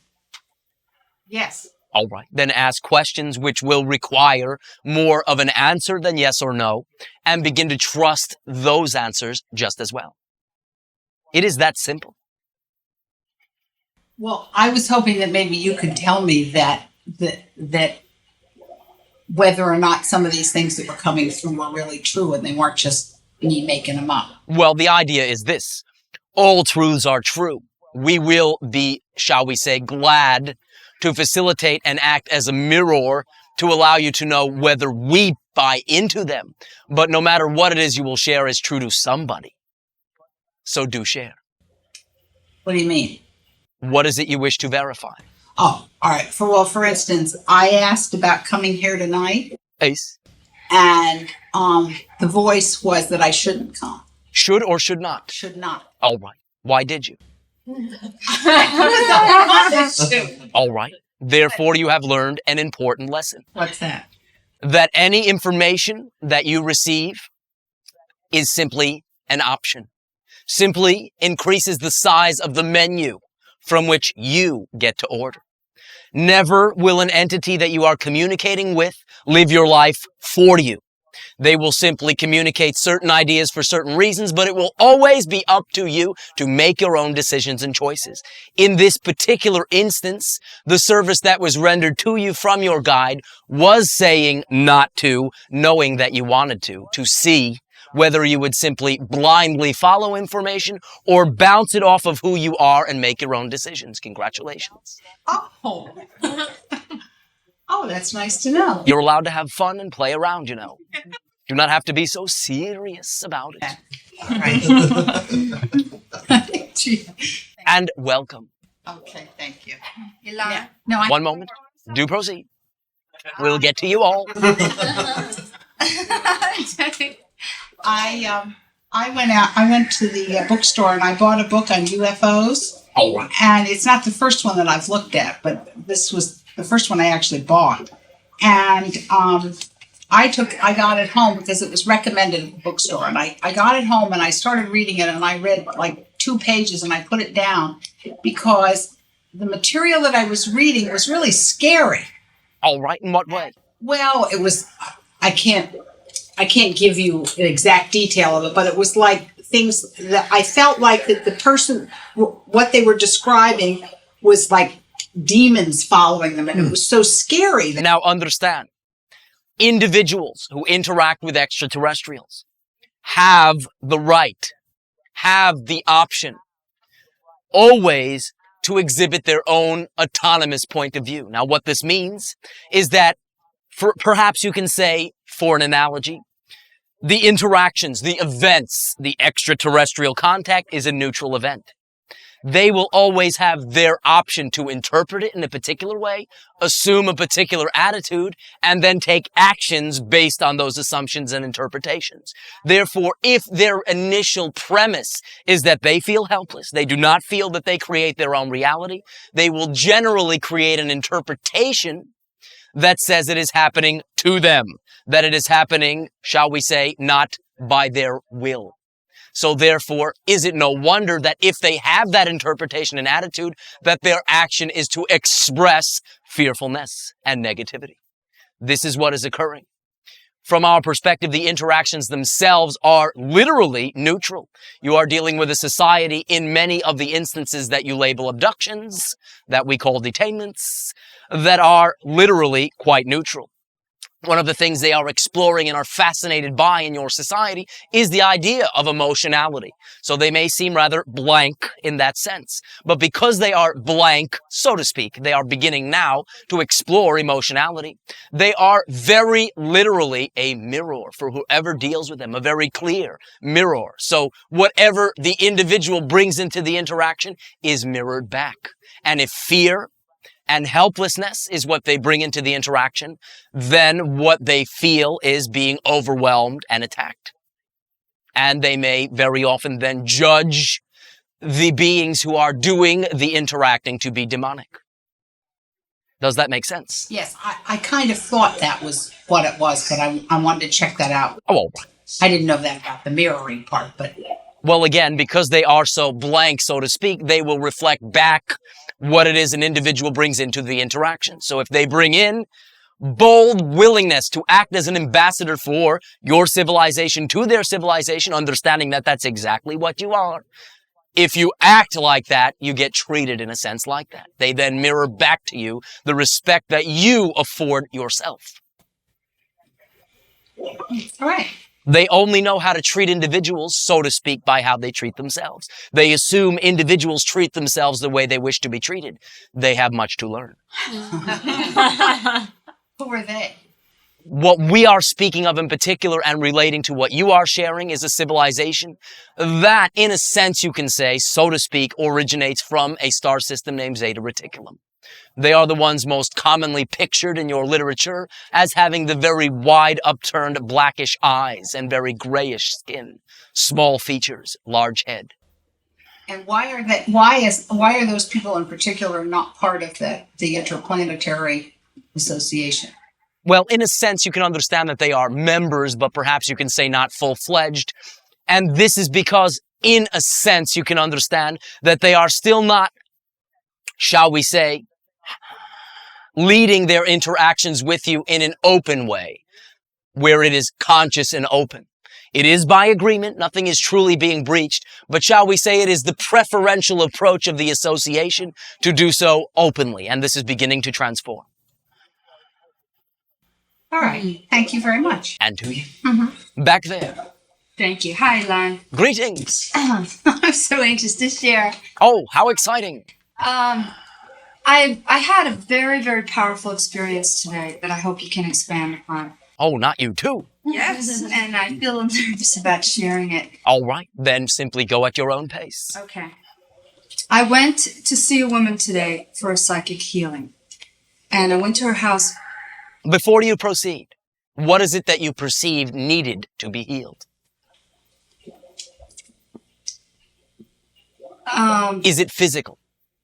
Yes. All right. Then ask questions which will require more of an answer than yes or no, and begin to trust those answers just as well. It is that simple. Well, I was hoping that maybe you could tell me that whether or not some of these things that were coming through were really true and they weren't just me making them up. Well, the idea is this. All truths are true. We will be, shall we say, glad to facilitate and act as a mirror to allow you to know whether we buy into them. But no matter what it is you will share is true to somebody. So do share. What do you mean? What is it you wish to verify? Oh, all right. For instance, I asked about coming here tonight. Ace. And the voice was that I shouldn't come. Should or should not? Should not. All right. Why did you? All right. Therefore, you have learned an important lesson. What's that? That any information that you receive is simply an option. Simply increases the size of the menu from which you get to order. Never will an entity that you are communicating with live your life for you. They will simply communicate certain ideas for certain reasons, but it will always be up to you to make your own decisions and choices. In this particular instance, the service that was rendered to you from your guide was saying not to, knowing that you wanted to see whether you would simply blindly follow information or bounce it off of who you are and make your own decisions. Congratulations. Oh. Oh, that's nice to know. You're allowed to have fun and play around, you know. Do not have to be so serious about it. Right. And welcome. Okay, thank you. Elan. Yeah. No, I. One moment. Do proceed. We'll get to you all. I went to the bookstore and I bought a book on UFOs. All right. And it's not the first one that I've looked at, but this was the first one I actually bought. And I got it home because it was recommended at the bookstore. And I got it home and I started reading it and I read like 2 pages and I put it down because the material that I was reading was really scary. All right. In what way? Well, it was, I can't give you an exact detail of it, but it was like things that I felt like that the person, what they were describing was like demons following them. And it was so scary. Now understand, individuals who interact with extraterrestrials have the right, have the option, always to exhibit their own autonomous point of view. Now what this means is that, perhaps you can say, for an analogy, the interactions, the events, the extraterrestrial contact is a neutral event. They will always have their option to interpret it in a particular way, assume a particular attitude, and then take actions based on those assumptions and interpretations. Therefore, if their initial premise is that they feel helpless, they do not feel that they create their own reality, they will generally create an interpretation that says it is happening to them, that it is happening, shall we say, not by their will. So therefore, is it no wonder that if they have that interpretation and attitude, that their action is to express fearfulness and negativity? This is what is occurring. From our perspective, the interactions themselves are literally neutral. You are dealing with a society in many of the instances that you label abductions, that we call detainments, that are literally quite neutral. One of the things they are exploring and are fascinated by in your society is the idea of emotionality. So they may seem rather blank in that sense. But because they are blank, so to speak, they are beginning now to explore emotionality. They are very literally a mirror for whoever deals with them, a very clear mirror. So whatever the individual brings into the interaction is mirrored back. And if fear and helplessness is what they bring into the interaction, then what they feel is being overwhelmed and attacked. And they may very often then judge the beings who are doing the interacting to be demonic. Does that make sense? Yes, I kind of thought that was what it was, but I wanted to check that out. Oh, all right. I didn't know that about the mirroring part, but... Well, again, because they are so blank, so to speak, they will reflect back what it is an individual brings into the interaction. So if they bring in bold willingness to act as an ambassador for your civilization to their civilization, understanding that that's exactly what you are, if you act like that, you get treated in a sense like that. They then mirror back to you the respect that you afford yourself. All right. They only know how to treat individuals, so to speak, by how they treat themselves. They assume individuals treat themselves the way they wish to be treated. They have much to learn. Who are they? What we are speaking of in particular and relating to what you are sharing is a civilization that, in a sense, you can say, so to speak, originates from a star system named Zeta Reticulum. They are the ones most commonly pictured in your literature as having the very wide upturned blackish eyes and very grayish skin, small features, large head. And why are those people in particular not part of the Interplanetary Association? Well, in a sense, you can understand that they are members, but perhaps you can say not full-fledged. And this is because, in a sense, you can understand that they are still not, shall we say, leading their interactions with you in an open way, where it is conscious and open. It is by agreement, nothing is truly being breached, but shall we say it is the preferential approach of the association to do so openly, and this is beginning to transform. All right. Thank you very much. And to you. Mm-hmm. Back there. Thank you. Hi, Elan. Greetings. I'm so anxious to share. Oh, how exciting. I had a very, very powerful experience today that I hope you can expand upon. Oh, not you too. Yes, and I feel nervous about sharing it. All right, then simply go at your own pace. Okay. I went to see a woman today for a psychic healing. And I went to her house. Before you proceed, what is it that you perceived needed to be healed? Is it physical?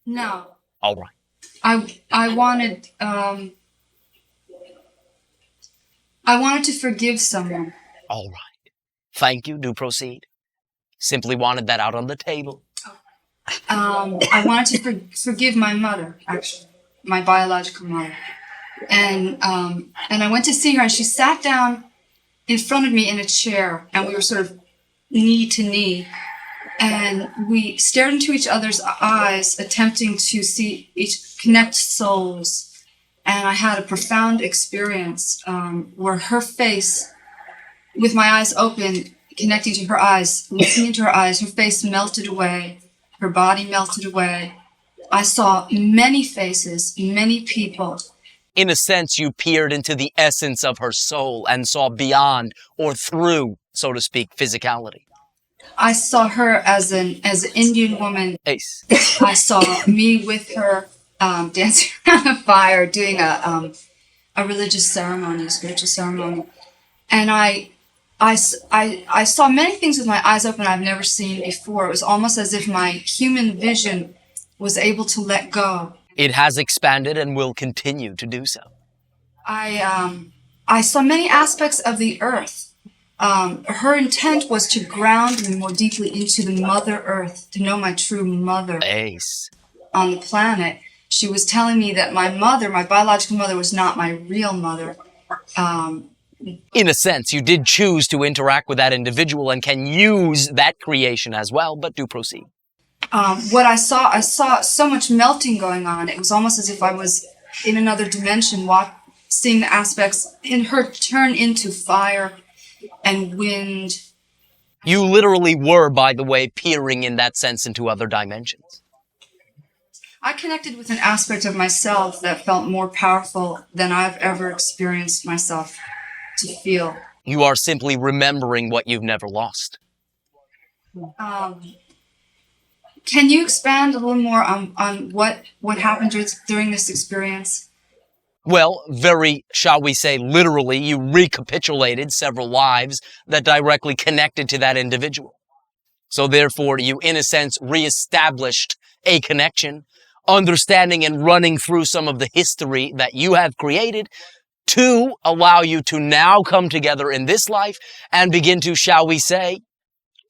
No. All right. I wanted to forgive someone. All right. Thank you. Do proceed. Simply wanted that out on the table. I wanted to forgive my mother, actually, my biological mother. And I went to see her, and she sat down in front of me in a chair, and we were sort of knee to knee. And we stared into each other's eyes, attempting to connect souls. And I had a profound experience where her face, with my eyes open, connecting to her eyes, looking into her eyes, her face melted away, her body melted away. I saw many faces, many people. In a sense, you peered into the essence of her soul and saw beyond or through, so to speak, physicality. I saw her as an Indian woman. Ace. I saw me with her dancing around a fire, doing a religious ceremony, a spiritual ceremony, and I saw many things with my eyes open I've never seen before. It was almost as if my human vision was able to let go. It has expanded and will continue to do so. I saw many aspects of the earth. Her intent was to ground me more deeply into the Mother Earth, to know my true mother. Ace. On the planet. She was telling me that my mother, my biological mother, was not my real mother. In a sense, you did choose to interact with that individual and can use that creation as well, but do proceed. What I saw so much melting going on. It was almost as if I was in another dimension, seeing the aspects in her turn into fire and wind. You literally were, by the way, peering in that sense into other dimensions. I connected with an aspect of myself that felt more powerful than I've ever experienced myself to feel. You are simply remembering what you've never lost. Can you expand a little more on what happened during this experience? Well, very, shall we say, literally, you recapitulated several lives that directly connected to that individual. So therefore, you, in a sense, reestablished a connection, understanding and running through some of the history that you have created to allow you to now come together in this life and begin to, shall we say,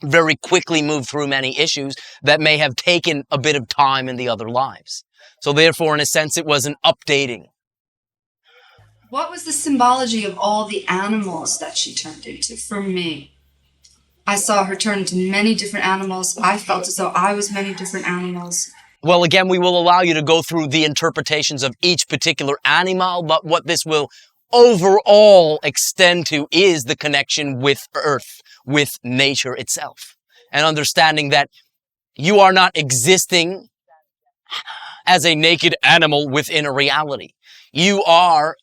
very quickly move through many issues that may have taken a bit of time in the other lives. So therefore, in a sense, it was an updating. What was the symbology of all the animals that she turned into for me? I saw her turn into many different animals. I felt as though I was many different animals. Well, again, we will allow you to go through the interpretations of each particular animal, but what this will overall extend to is the connection with Earth, with nature itself, and understanding that you are not existing as a naked animal within a reality. You are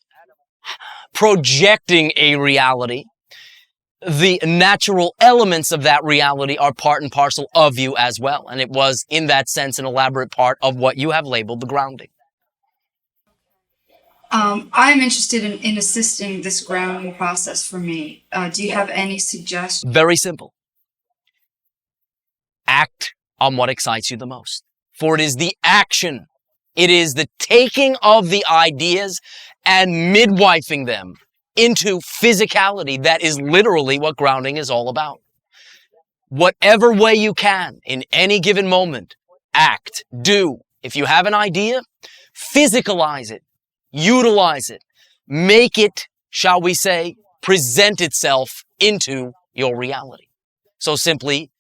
projecting a reality. The natural elements of that reality are part and parcel of you as well. And it was, in that sense, an elaborate part of what you have labeled the grounding. I'm interested in assisting this grounding process for me. Do you have any suggestions? Very simple. Act on what excites you the most. For it is the action, it is the taking of the ideas and midwifing them into physicality that is literally what grounding is all about. Whatever way you can, in any given moment, act, do. If you have an idea, physicalize it, utilize it, make it, shall we say, present itself into your reality. So simply,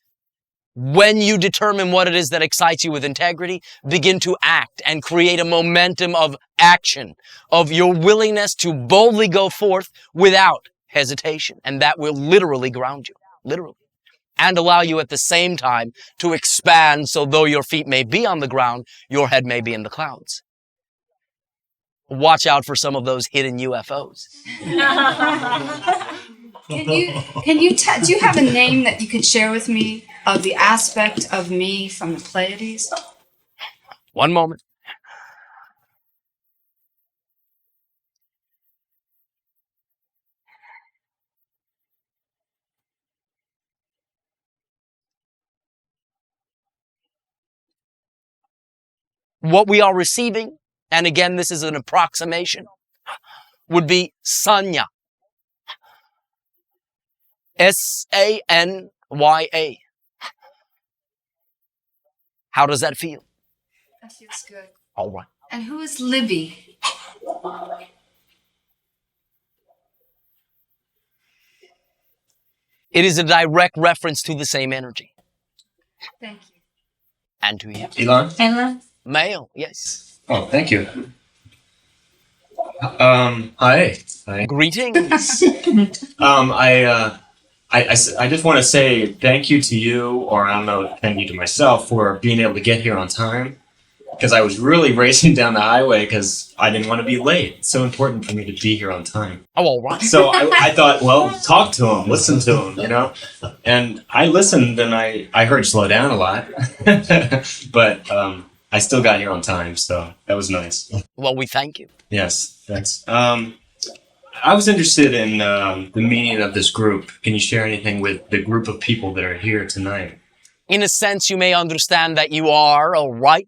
when you determine what it is that excites you with integrity, begin to act and create a momentum of action, of your willingness to boldly go forth without hesitation. And that will literally ground you, literally, and allow you at the same time to expand, so though your feet may be on the ground, your head may be in the clouds. watch out for some of those hidden UFOs. Do you have a name that you could share with me of the aspect of me from the Pleiades? One moment. What we are receiving, and again, this is an approximation, would be Sanya. Sanya. How does that feel? That feels good. All right. And who is Libby? It is a direct reference to the same energy. Thank you. And to you. Elan? Elan? Male, yes. Oh, thank you. Hi. Hi. Greetings. I just want to say thank you to you, or I don't know, thank you to myself for being able to get here on time. Because I was really racing down the highway because I didn't want to be late. It's so important for me to be here on time. Oh, all right. So I thought, well, talk to him, listen to him, you know? And I listened and I heard slow down a lot. But I still got here on time, so that was nice. Well, we thank you. Yes, thanks. I was interested in the meaning of this group. Can you share anything with the group of people that are here tonight? In a sense, you may understand that you are, all right,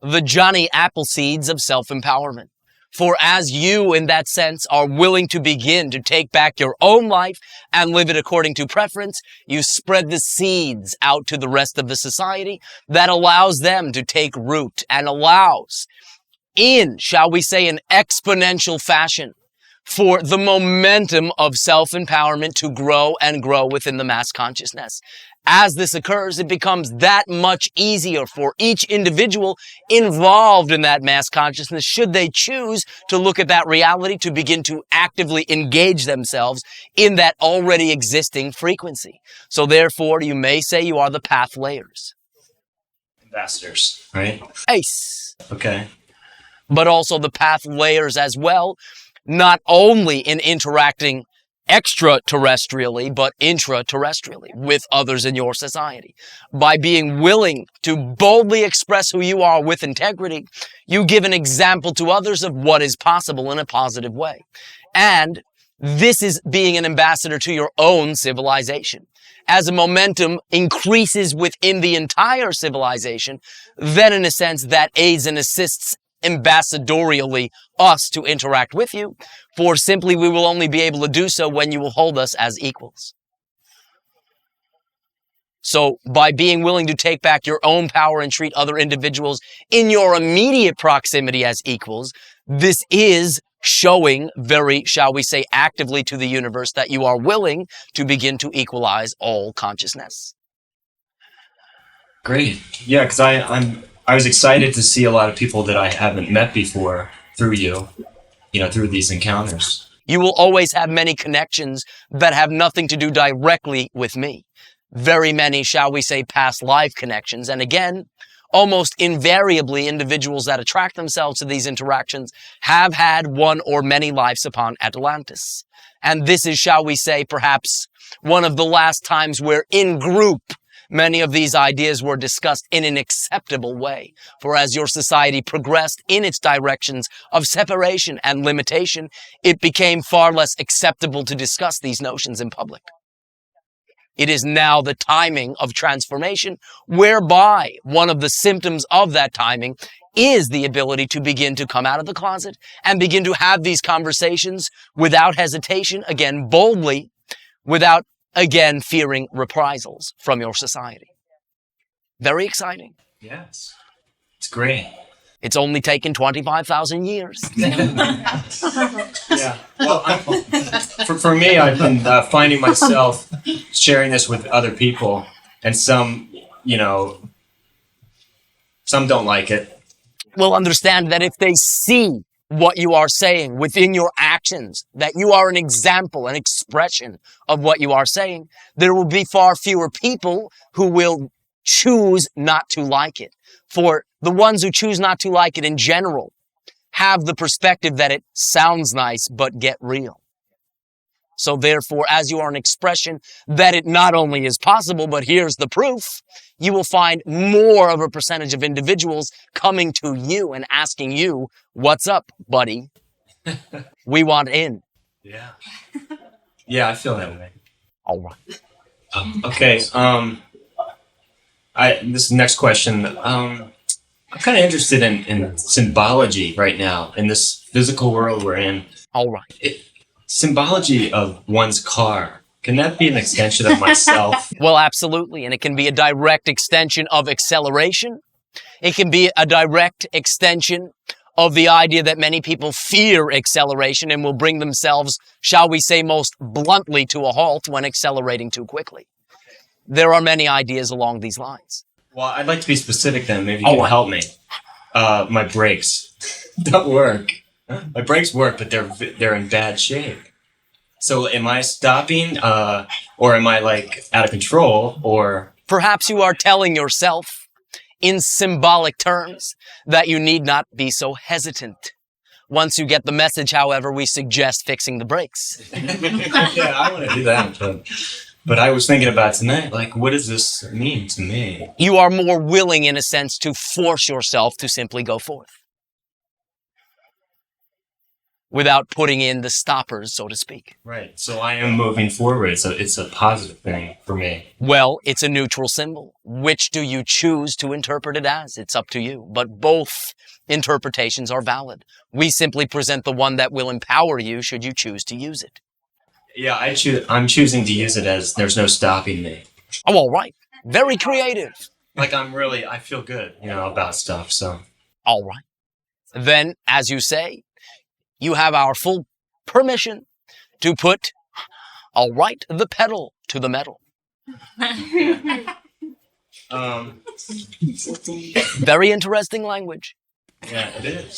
the Johnny Appleseeds of self-empowerment. For as you, in that sense, are willing to begin to take back your own life and live it according to preference, you spread the seeds out to the rest of the society that allows them to take root and allows, in, shall we say, an exponential fashion, for the momentum of self-empowerment to grow and grow within the mass consciousness. As this occurs, it becomes that much easier for each individual involved in that mass consciousness, should they choose to look at that reality, to begin to actively engage themselves in that already existing frequency. So therefore, you may say you are the path layers. Ambassadors, right? Ace. Okay. But also the path layers as well, not only in interacting extraterrestrially, but intraterrestrially with others in your society. By being willing to boldly express who you are with integrity, you give an example to others of what is possible in a positive way. And this is being an ambassador to your own civilization. As a momentum increases within the entire civilization, then in a sense that aids and assists ambassadorially us to interact with you, for simply we will only be able to do so when you will hold us as equals. So by being willing to take back your own power and treat other individuals in your immediate proximity as equals, this is showing very, shall we say, actively to the universe that you are willing to begin to equalize all consciousness. Great. Yeah, because I was excited to see a lot of people that I haven't met before through you, through these encounters. You will always have many connections that have nothing to do directly with me. Very many, shall we say, past life connections. And again, almost invariably, individuals that attract themselves to these interactions have had one or many lives upon Atlantis. And this is, shall we say, perhaps one of the last times where in group, many of these ideas were discussed in an acceptable way. For as your society progressed in its directions of separation and limitation, it became far less acceptable to discuss these notions in public. It is now the timing of transformation, whereby one of the symptoms of that timing is the ability to begin to come out of the closet and begin to have these conversations without hesitation, again, boldly, without again fearing reprisals from your society. Very exciting. Yes. It's great. It's only taken 25,000 years. Yeah. Well, for me, I've been finding myself sharing this with other people, and some don't like it. Well, understand that if they see what you are saying within your actions, that you are an example, an expression of what you are saying, there will be far fewer people who will choose not to like it. For the ones who choose not to like it in general have the perspective that it sounds nice, but get real. So therefore, as you are an expression that it not only is possible, but here's the proof, you will find more of a percentage of individuals coming to you and asking you, what's up, buddy? We want in. Yeah. Yeah, I feel that way. All right. Okay. This next question. I'm kind of interested in symbology right now in this physical world we're in. All right. Symbology of one's car. Can that be an extension of myself? Well, absolutely. And it can be a direct extension of acceleration. It can be a direct extension of the idea that many people fear acceleration and will bring themselves, shall we say, most bluntly to a halt when accelerating too quickly. There are many ideas along these lines. Well, I'd like to be specific then. Maybe you can help me. My brakes don't work. My brakes work, but they're in bad shape. So am I stopping, or am I like out of control, or? Perhaps you are telling yourself in symbolic terms that you need not be so hesitant. Once you get the message, however, we suggest fixing the brakes. Yeah, I want to do that. But I was thinking about tonight, like, what does this mean to me? You are more willing, in a sense, to force yourself to simply go forth without putting in the stoppers, so to speak. Right. So I am moving forward. So it's a positive thing for me. Well, it's a neutral symbol. Which do you choose to interpret it as? It's up to you. But both interpretations are valid. We simply present the one that will empower you should you choose to use it. Yeah, I'm choosing to use it as there's no stopping me. Oh, all right. Very creative. Like I feel good, about stuff, so. All right. Then, as you say, you have our full permission to put, all right, the pedal to the metal. Very interesting language. Yeah, it is.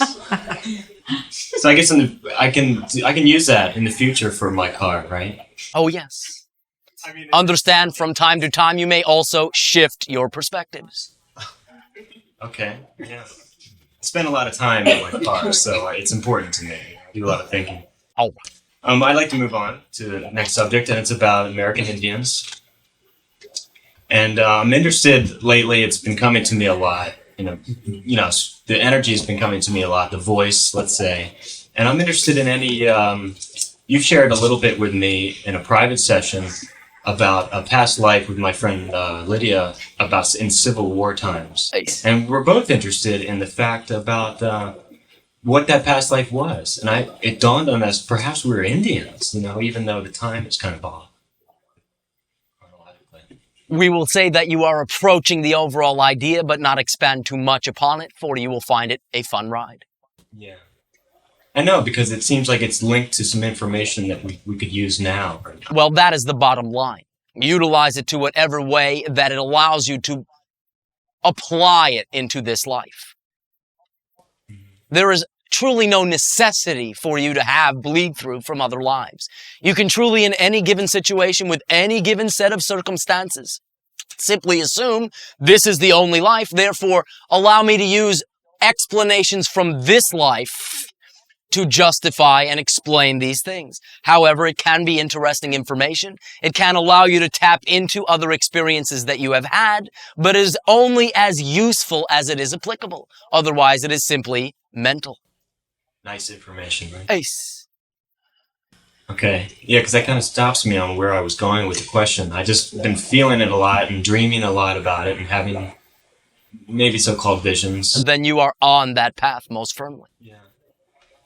So I guess I can use that in the future for my car, right? Oh, yes. Understand from time to time you may also shift your perspectives. Okay, yeah. I spend a lot of time in my car, so it's important to me. I do a lot of thinking. All right. I'd like to move on to the next subject, and it's about American Indians. And I'm interested lately. It's been coming to me a lot. The energy has been coming to me a lot. The voice, let's say, and I'm interested in any. You shared a little bit with me in a private session about a past life with my friend Lydia about in Civil War times, and we're both interested in the fact about what that past life was. And it dawned on us perhaps we were Indians, even though the time is kind of off. We will say that you are approaching the overall idea, but not expand too much upon it, for you will find it a fun ride. Yeah. I know, because it seems like it's linked to some information that we could use now. Well, that is the bottom line. Utilize it to whatever way that it allows you to apply it into this life. There is truly no necessity for you to have bleed through from other lives. You can truly, in any given situation, with any given set of circumstances, simply assume this is the only life, therefore allow me to use explanations from this life to justify and explain these things. However, it can be interesting information. It can allow you to tap into other experiences that you have had, but is only as useful as it is applicable. Otherwise, it is simply mental. Nice information, right? Ace. Okay. Yeah, because that kind of stops me on where I was going with the question. I just been feeling it a lot and dreaming a lot about it and having maybe so-called visions. Then you are on that path most firmly. Yeah.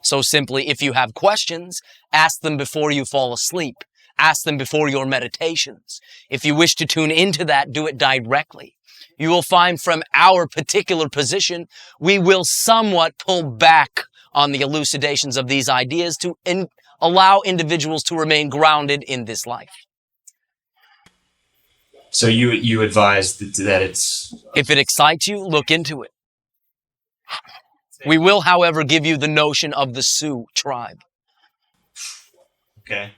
So simply, if you have questions, ask them before you fall asleep. Ask them before your meditations. If you wish to tune into that, do it directly. You will find from our particular position, we will somewhat pull back on the elucidations of these ideas to allow individuals to remain grounded in this life. So you advise that it's... If it excites you, look into it. We will, however, give you the notion of the Sioux tribe. Okay.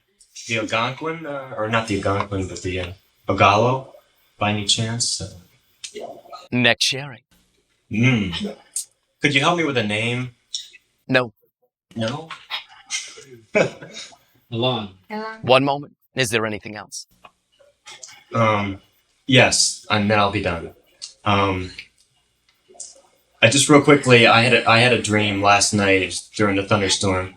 The Algonquin, or not the Algonquin, but the Ogallo, by any chance? Next sharing. Could you help me with a name? No. No. Elan. One moment. Is there anything else? Yes, and then I'll be done. I just real quickly, I had a dream last night during the thunderstorm.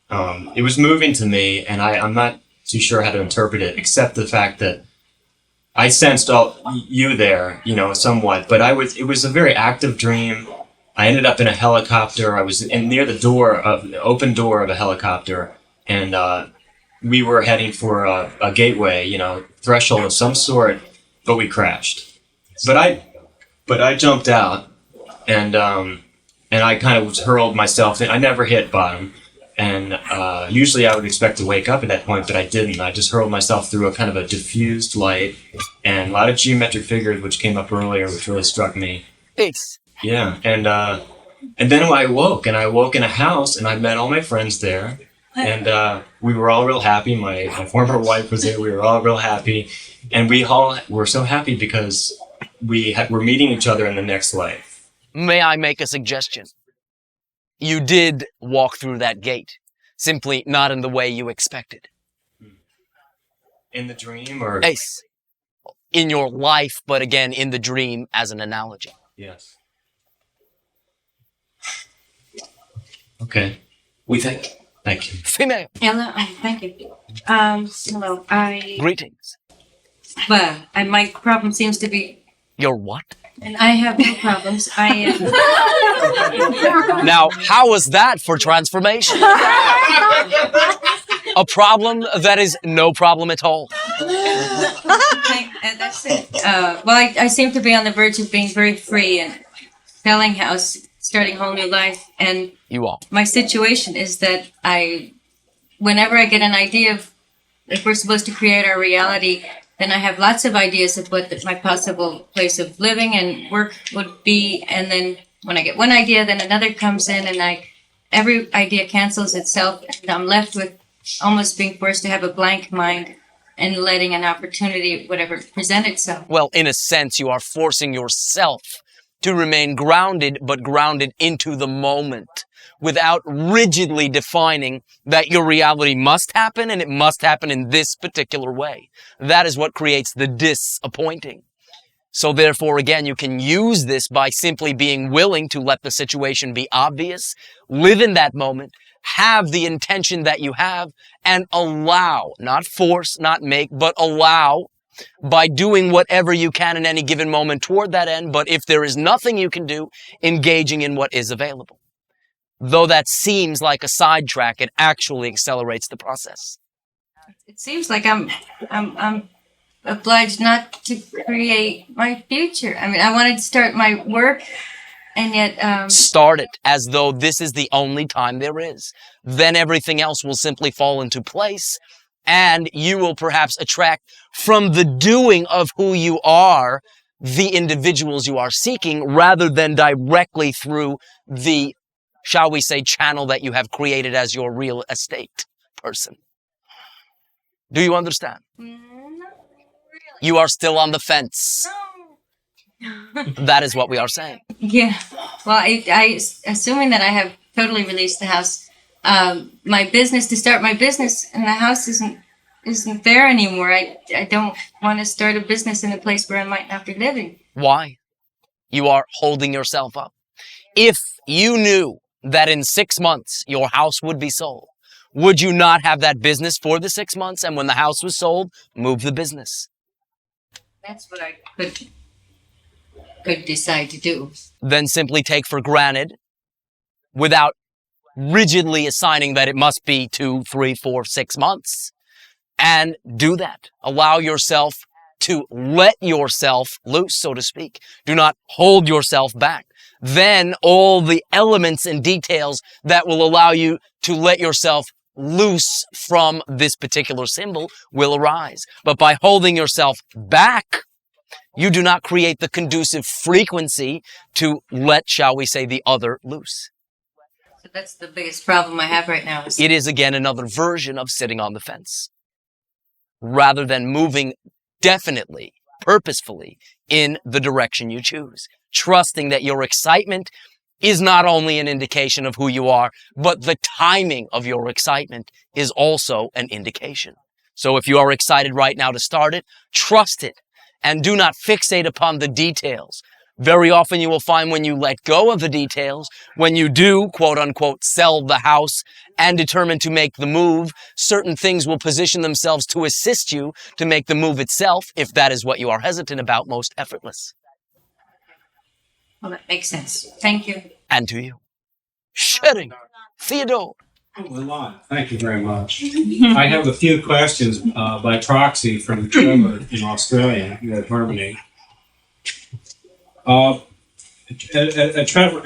It was moving to me, and I'm not too sure how to interpret it, except the fact that I sensed you there, somewhat. But it was a very active dream. I ended up in a helicopter. I was near the open door of a helicopter, and we were heading for a gateway, threshold of some sort, but we crashed. But I jumped out, and I kind of hurled myself in. I never hit bottom, and usually I would expect to wake up at that point, but I didn't. I just hurled myself through a kind of a diffused light, and a lot of geometric figures, which came up earlier, which really struck me. Peace. Yeah, and then I woke in a house, and I met all my friends there, and we were all real happy. My former wife was there. We were all real happy, and we all were so happy because we're meeting each other in the next life. May I make a suggestion? You did walk through that gate, simply not in the way you expected. In the dream, or Ace, in your life, but again, in the dream as an analogy. yes. Okay. We think. Thank you. Female, Ella, thank you. Hello. greetings. My problem seems to be, Your what? and I have no problems. Now, how was that for transformation? A problem that is no problem at all. That's it. I seem to be on the verge of being very free and selling house, starting a whole new life. And You all. my situation is that whenever I get an idea of if we're supposed to create our reality, then I have lots of ideas of what my possible place of living and work would be. And then when I get one idea, then another comes in, and every idea cancels itself. And I'm left with almost being forced to have a blank mind and letting an opportunity, whatever, present itself. Well, in a sense, you are forcing yourself to remain grounded, but grounded into the moment without rigidly defining that your reality must happen and it must happen in this particular way. That is what creates the disappointing. So therefore, again, you can use this by simply being willing to let the situation be obvious, live in that moment, have the intention that you have, and allow, not force, not make, but allow by doing whatever you can in any given moment toward that end. But if there is nothing you can do, engaging in what is available. Though that seems like a sidetrack, it actually accelerates the process. It seems like I'm obliged not to create my future. I mean, I wanted to start my work, and yet Start it as though this is the only time there is. Then everything else will simply fall into place, and you will perhaps attract from the doing of who you are the individuals you are seeking, rather than directly through the, shall we say, channel that you have created as your real estate person. Do you understand? You are still on the fence. That is what we are saying. yeah. Well, I assuming that I have totally released the house. My business, to start my business, and the house isn't there anymore. I don't want to start a business in a place where I might not be living. Why? You are holding yourself up. If you knew that in 6 months your house would be sold, would you not have that business for the 6 months, and when the house was sold, move the business? That's what I could decide to do. Then simply take for granted, without rigidly assigning that it must be 2, 3, 4, 6 months, and do that. Allow yourself to let yourself loose, so to speak. Do not hold yourself back. Then all the elements and details that will allow you to let yourself loose from this particular symbol will arise. But by holding yourself back, you do not create the conducive frequency to let, shall we say, the other loose. So that's the biggest problem I have right now. It is, again, another version of sitting on the fence, rather than moving definitely, purposefully, in the direction you choose, trusting that your excitement is not only an indication of who you are, but the timing of your excitement is also an indication. So if you are excited right now to start it, trust it and do not fixate upon the details. Very often you will find when you let go of the details, when you do, quote unquote, sell the house and determine to make the move, certain things will position themselves to assist you to make the move itself, if that is what you are hesitant about, most effortless. Well, that makes sense. Thank you. And to you. Shedding. Theodore. Elan, thank you very much. I have a few questions by proxy from Trevor in Australia, at Harmony. Trevor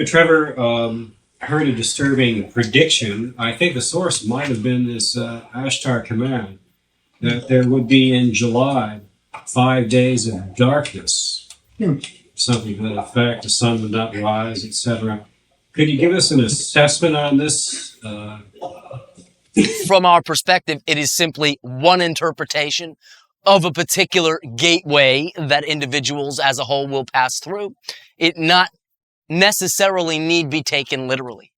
heard a disturbing prediction. I think the source might have been this Ashtar Command, that there would be in July 5 days of darkness. Something to that effect, the sun would not rise, etc. Could you give us an assessment on this? From our perspective, it is simply one interpretation of a particular gateway that individuals as a whole will pass through. It not necessarily need be taken literally.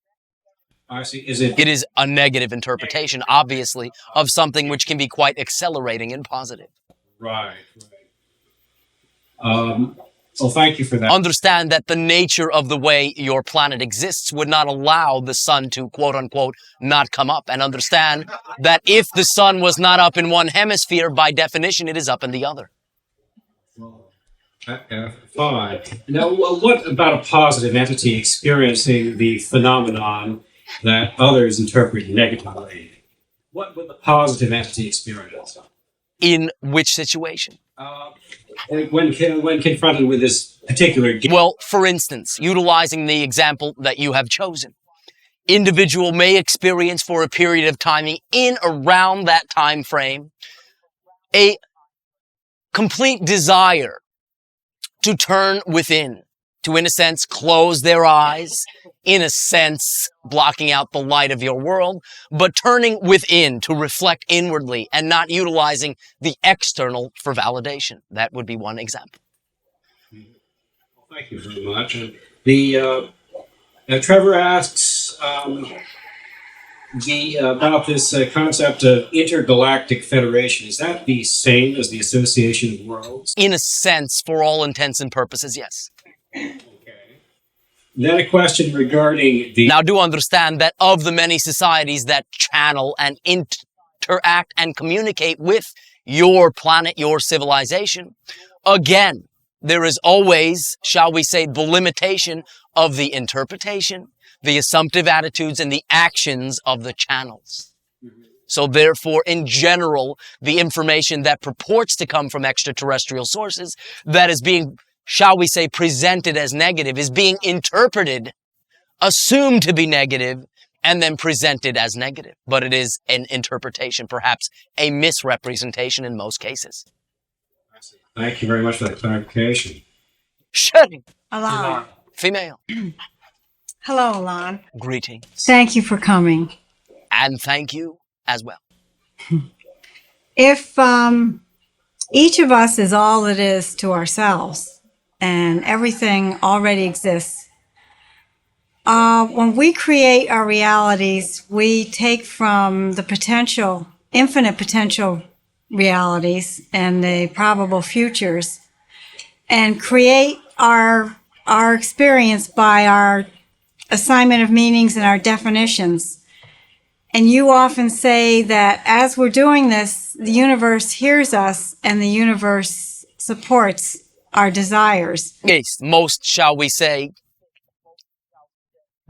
I see. Is it? It is a negative interpretation, obviously, of something which can be quite accelerating and positive. Right. Well, thank you for that. Understand that the nature of the way your planet exists would not allow the sun to, quote unquote, not come up. And understand that if the sun was not up in one hemisphere, by definition, it is up in the other. Fine. Now, what about a positive entity experiencing the phenomenon that others interpret negatively? What would the positive entity experience? In which situation? When confronted with this particular... Well, for instance, utilizing the example that you have chosen, individual may experience for a period of time in around that time frame a complete desire to turn within, to, in a sense, close their eyes, in a sense, blocking out the light of your world, but turning within to reflect inwardly and not utilizing the external for validation. That would be one example. Thank you very much. Trevor asks about this concept of intergalactic federation. Is that the same as the Association of Worlds? In a sense, for all intents and purposes, yes. Then a question regarding the... Now, do understand that of the many societies that channel and interact and communicate with your planet, your civilization, again, there is always, shall we say, the limitation of the interpretation, the assumptive attitudes, and the actions of the channels. So therefore, in general, the information that purports to come from extraterrestrial sources that is being, shall we say, presented as negative is being interpreted, assumed to be negative, and then presented as negative. But it is an interpretation, perhaps a misrepresentation in most cases. Thank you very much for that clarification. Shedding. Elan. Female. Hello, Elan. Greeting. Thank you for coming. And thank you as well. If each of us is all it is to ourselves, and everything already exists, when we create our realities, we take from the potential, infinite potential realities and the probable futures, and create our experience by our assignment of meanings and our definitions. And you often say that as we're doing this, the universe hears us and the universe supports our desires. Yes, most, shall we say,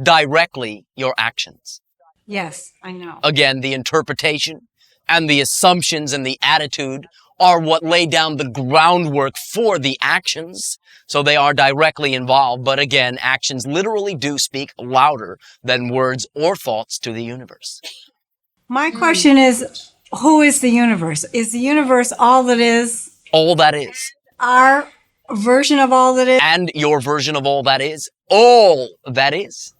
directly your actions. Yes, I know. Again, the interpretation and the assumptions and the attitude are what lay down the groundwork for the actions. So they are directly involved. But again, actions literally do speak louder than words or thoughts to the universe. My question is, who is the universe? Is the universe all that is? All that is. Our version of all that is? And your version of all that is. All that is.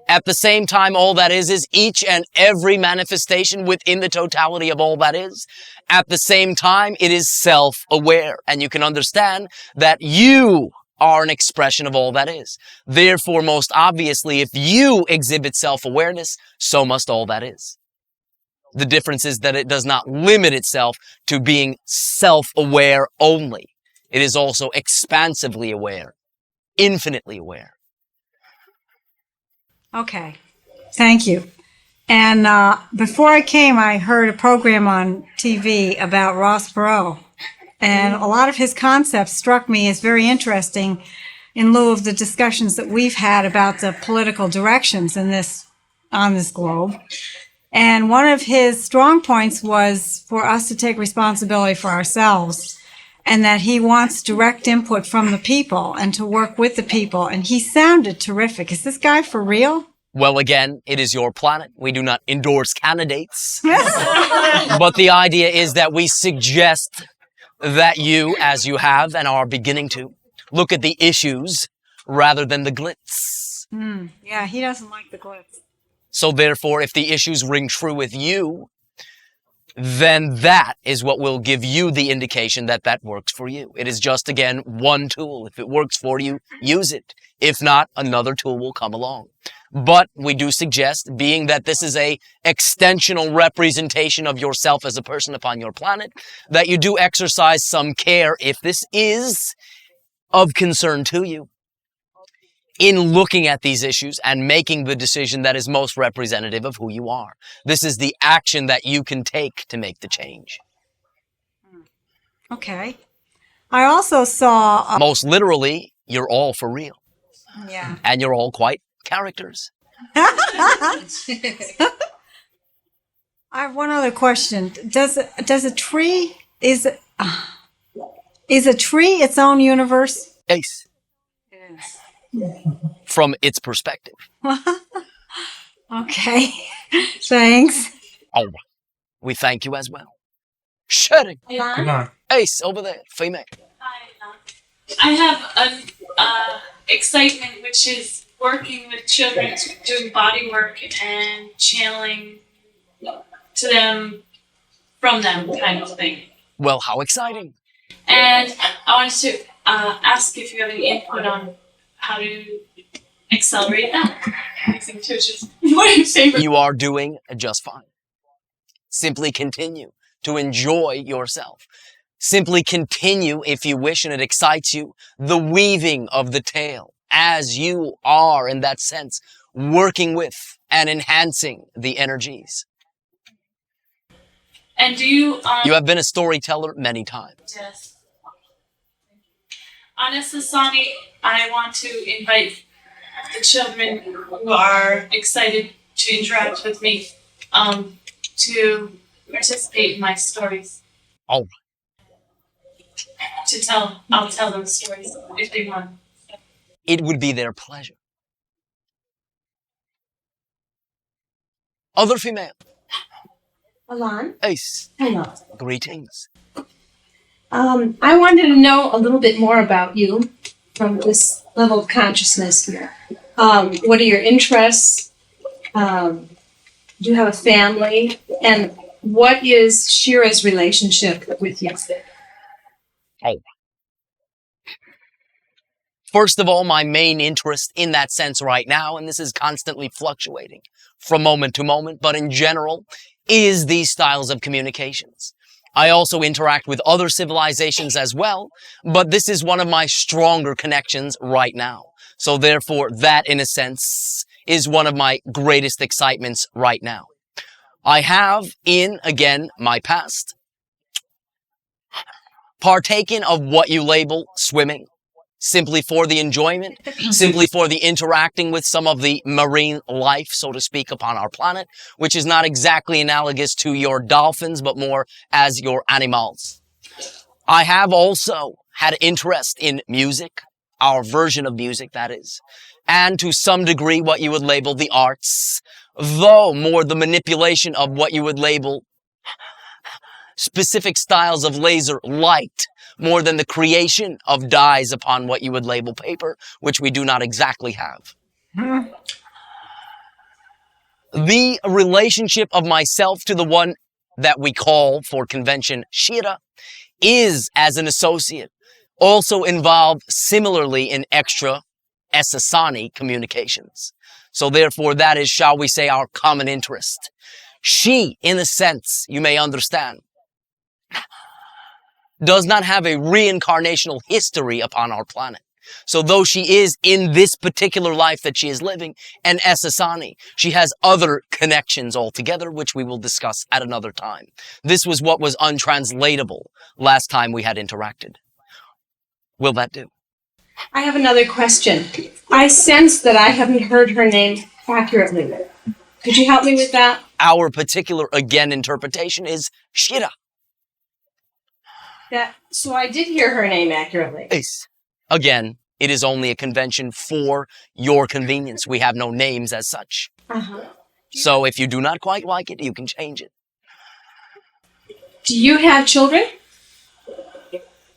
At the same time, all that is each and every manifestation within the totality of all that is. At the same time, it is self-aware. And you can understand that you are an expression of all that is. Therefore, most obviously, if you exhibit self-awareness, so must all that is. The difference is that it does not limit itself to being self-aware only. It is also expansively aware, infinitely aware. Okay, thank you. And before I came, I heard a program on TV about Ross Perot. And a lot of his concepts struck me as very interesting in lieu of the discussions that we've had about the political directions on this globe. And one of his strong points was for us to take responsibility for ourselves, and that he wants direct input from the people and to work with the people. And he sounded terrific. Is this guy for real? Well, again, it is your planet. We do not endorse candidates. But the idea is that we suggest that you, as you have and are beginning to, look at the issues rather than the glitz. Yeah, he doesn't like the glitz. So therefore, if the issues ring true with you, then that is what will give you the indication that that works for you. It is just, again, one tool. If it works for you, use it. If not, another tool will come along. But we do suggest, being that this is a extensional representation of yourself as a person upon your planet, that you do exercise some care, if this is of concern to you, in looking at these issues and making the decision that is most representative of who you are. This is the action that you can take to make the change. Okay. I also saw... Most literally, you're all for real. Yeah. And you're all quite characters. I have one other question. Does a tree... Is a tree its own universe? Ace. From its perspective. Okay. Thanks. All right. We thank you as well. Shutting. Come on. Ace, over there. Female. I have an excitement which is working with children, doing bodywork and channeling to them, from them kind of thing. Well, how exciting. And I wanted to ask if you have any input on how to accelerate that. Using Tush's one of your favorite. You are doing just fine. Simply continue to enjoy yourself. Simply continue, if you wish, and it excites you, the weaving of the tale as you are, in that sense, working with and enhancing the energies. And do you... You have been a storyteller many times. Yes. On Essassani, I want to invite the children who are excited to interact with me to participate in my stories. All right. I'll tell them stories if they want. It would be their pleasure. Other female. Elan? Ace. Hello. Greetings. I wanted to know a little bit more about you from this level of consciousness here. What are your interests? Do you have a family? And what is Shira's relationship with you? Oh. First of all, my main interest in that sense right now, and this is constantly fluctuating from moment to moment, but in general, is these styles of communications. I also interact with other civilizations as well, but this is one of my stronger connections right now. So therefore, that in a sense is one of my greatest excitements right now. I have, in, again, my past, partaken of what you label swimming, simply for the enjoyment, simply for the interacting with some of the marine life, so to speak, upon our planet, which is not exactly analogous to your dolphins, but more as your animals. I have also had interest in music, our version of music, that is, and to some degree what you would label the arts, though more the manipulation of what you would label specific styles of laser light, more than the creation of dyes upon what you would label paper, which we do not exactly have. The relationship of myself to the one that we call, for convention, Shira, is as an associate, also involve similarly in extra Essassani communications. So therefore, that is, shall we say, our common interest. She, in a sense, you may understand, does not have a reincarnational history upon our planet. So though she is in this particular life that she is living an Essassani, she has other connections altogether, which we will discuss at another time. This was what was untranslatable last time we had interacted. Will that do? I have another question. I sense that I haven't heard her name accurately. Could you help me with that? Our particular, again, interpretation is Shira. So I did hear her name accurately. Yes. Again, it is only a convention for your convenience. We have no names as such. Uh-huh. So if you do not quite like it, you can change it. Do you have children?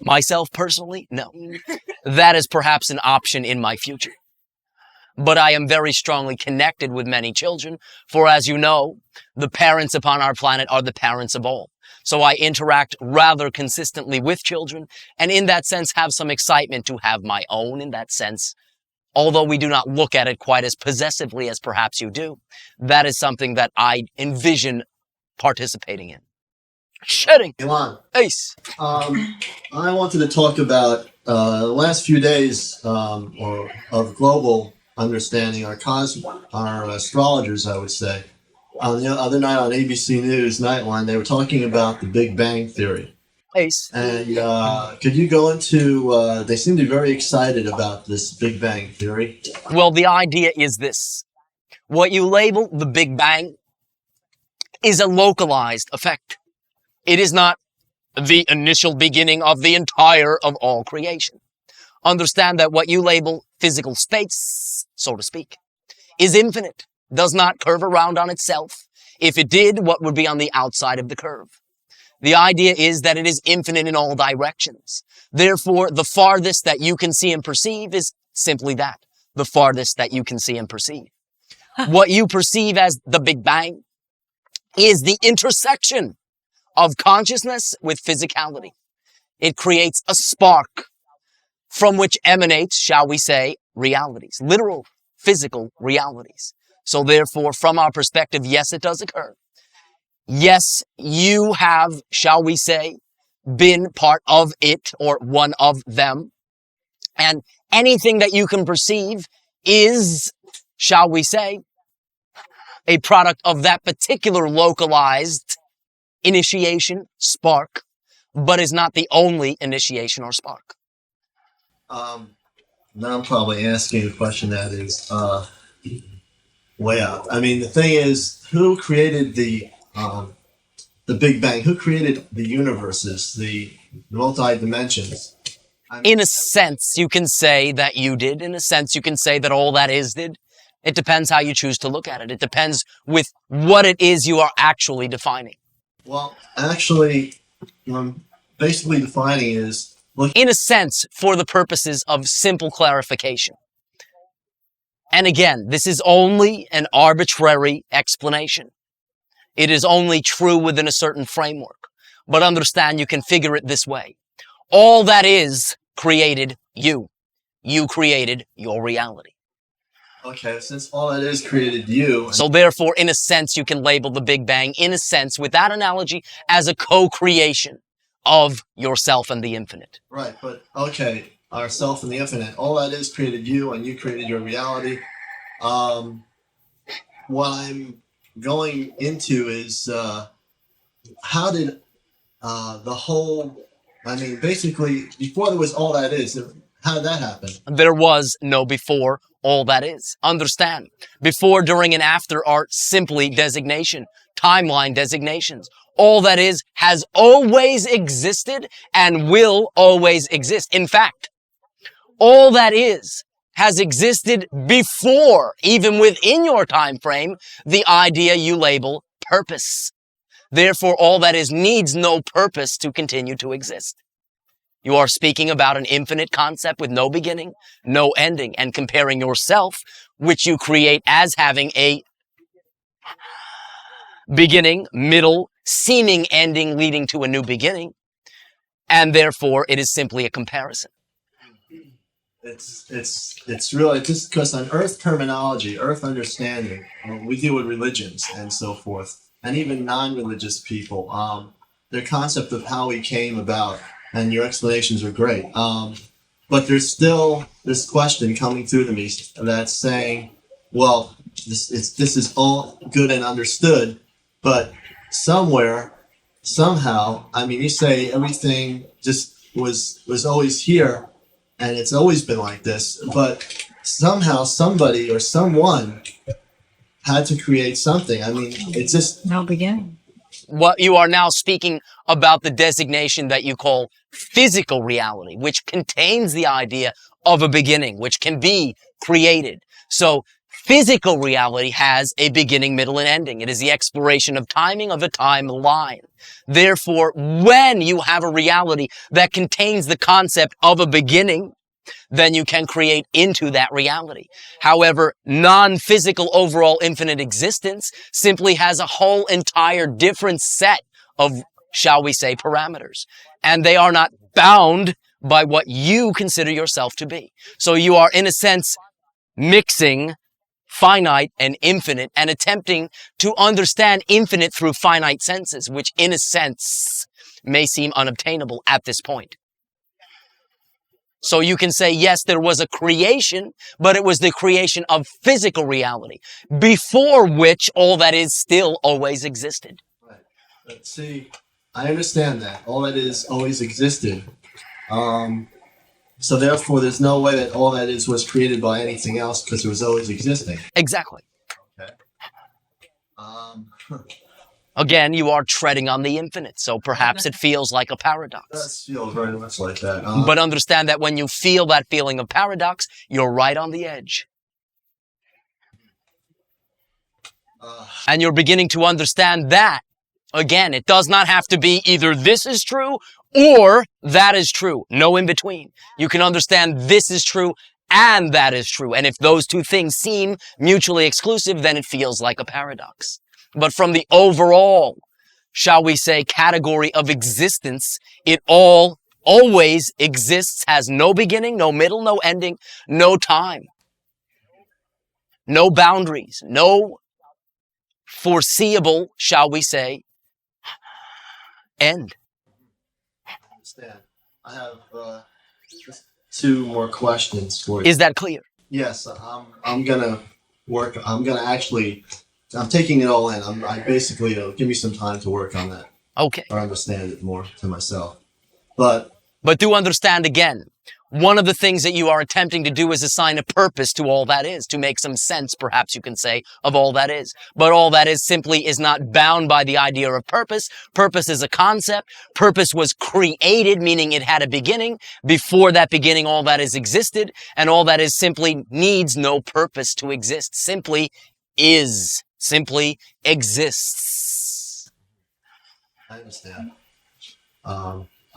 Myself personally, no. That is perhaps an option in my future. But I am very strongly connected with many children, for as you know, the parents upon our planet are the parents of all. So I interact rather consistently with children, and in that sense have some excitement to have my own in that sense. Although we do not look at it quite as possessively as perhaps you do, that is something that I envision participating in. Shedding. Elan, Ace. I wanted to talk about the last few days or of global understanding, our astrologers, I would say. The other night on ABC News Nightline, they were talking about the Big Bang Theory. Ace. And could you go into, they seem to be very excited about this Big Bang Theory. Well, the idea is this. What you label the Big Bang is a localized effect. It is not the initial beginning of the entire of all creation. Understand that what you label physical space, so to speak, is infinite, does not curve around on itself. If it did, what would be on the outside of the curve? The idea is that it is infinite in all directions. Therefore, the farthest that you can see and perceive is simply that, the farthest that you can see and perceive. What you perceive as the Big Bang is the intersection of consciousness with physicality. It creates a spark from which emanates, shall we say, realities, literal physical realities. So therefore, from our perspective, yes, it does occur. Yes, you have, shall we say, been part of it or one of them. And anything that you can perceive is, shall we say, a product of that particular localized initiation, spark, but is not the only initiation or spark. Now I'm probably asking a question that is way out. I mean, the thing is, who created the Big Bang? Who created the universes, the multi-dimensions? In a sense, you can say that you did. In a sense, you can say that all that is did. It depends how you choose to look at it. It depends with what it is you are actually defining. Well, actually, what I'm basically defining is... In a sense, for the purposes of simple clarification. And again, this is only an arbitrary explanation. It is only true within a certain framework. But understand, you can figure it this way. All that is created you. You created your reality. Okay, since all that is created you... So therefore, in a sense, you can label the Big Bang, in a sense, with that analogy, as a co-creation of yourself and the infinite. Right, but okay, ourself and the infinite, all that is created you and you created your reality. What I'm going into is how did the whole... I mean, basically, before there was all that is, how did that happen? There was no before all that is. Understand, before, during, and after are simply designation, timeline designations. All that is has always existed and will always exist. In fact, all that is has existed before, even within your time frame, the idea you label purpose. Therefore, all that is needs no purpose to continue to exist. You are speaking about an infinite concept with no beginning, no ending, and comparing yourself, which you create as having a beginning, middle, seeming ending leading to a new beginning, and therefore it is simply a comparison. it's really just because on Earth terminology, Earth understanding, we deal with religions and so forth, and even non-religious people. Their concept of how we came about, and your explanations are great. But there's still this question coming through to me that's saying, well, this is all good and understood, but somewhere, somehow, I mean, you say everything just was always here, and it's always been like this, but somehow somebody or someone had to create something. I mean, it's just No beginning. What you are now speaking about the designation that you call physical reality, which contains the idea of a beginning, which can be created. So physical reality has a beginning, middle, and ending. It is the exploration of timing of a timeline. Therefore, when you have a reality that contains the concept of a beginning, then you can create into that reality. However, non-physical overall infinite existence simply has a whole entire different set of, shall we say, parameters. And they are not bound by what you consider yourself to be. So you are, in a sense, mixing finite and infinite and attempting to understand infinite through finite senses, which in a sense may seem unobtainable at this point. So you can say, yes, there was a creation, but it was the creation of physical reality, before which all that is still always existed. right. But see, I understand that all that is always existed. So therefore, there's no way that all that is was created by anything else because it was always existing. Exactly. Okay. Again, you are treading on the infinite, so perhaps it feels like a paradox. That feels very much like that. But understand that when you feel that feeling of paradox, you're right on the edge. And you're beginning to understand that, again, it does not have to be either this is true or that is true. No in between. You can understand this is true and that is true. And if those two things seem mutually exclusive, then it feels like a paradox. But from the overall, shall we say, category of existence, it all always exists, has no beginning, no middle, no ending, no time, no boundaries, no foreseeable, shall we say, end. I understand. I have just two more questions for you. Is that clear? Yes, I'm gonna work. I'm taking it all in. I basically give me some time to work on that Okay. or understand it more to myself. But do understand again, one of the things that you are attempting to do is assign a purpose to all that is, to make some sense, perhaps you can say, of all that is. But all that is simply is not bound by the idea of purpose. Purpose is a concept. Purpose was created, meaning it had a beginning. Before that beginning, all that is existed, and all that is simply needs no purpose to exist. Simply is, simply exists. I understand.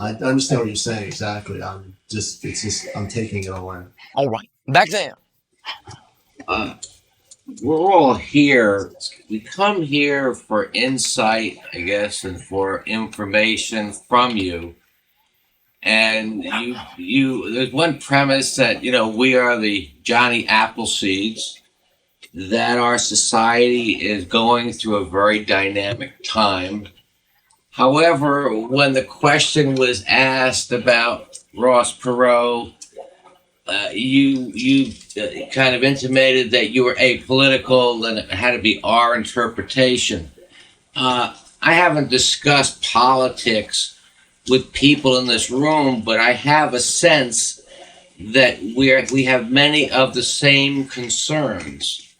I understand what you're saying exactly. I'm taking it all in. All right, back there. We're all here. We come here for insight, I guess, and for information from you. And there's one premise that, we are the Johnny Appleseeds, that our society is going through a very dynamic time. However, when the question was asked about Ross Perot, you kind of intimated that you were apolitical and it had to be our interpretation. I haven't discussed politics with people in this room, but I have a sense that we have many of the same concerns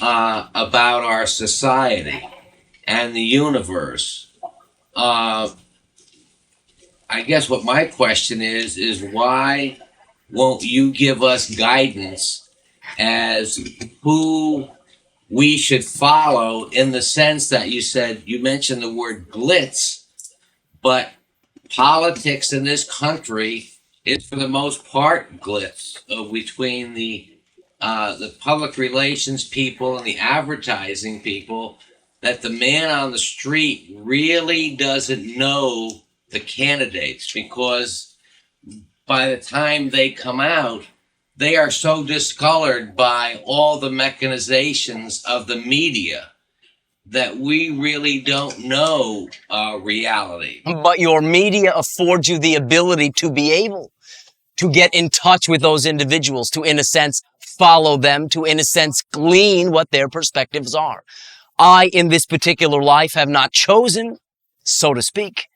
about our society and the universe. I guess what my question is why won't you give us guidance as who we should follow, in the sense that you mentioned the word glitz, but politics in this country is for the most part glitz between the public relations people and the advertising people, that the man on the street really doesn't know the candidates, because by the time they come out, they are so discolored by all the mechanizations of the media that we really don't know reality. But your media affords you the ability to be able to get in touch with those individuals, to, in a sense, follow them, to, in a sense, glean what their perspectives are. I, in this particular life, have not chosen, so to speak,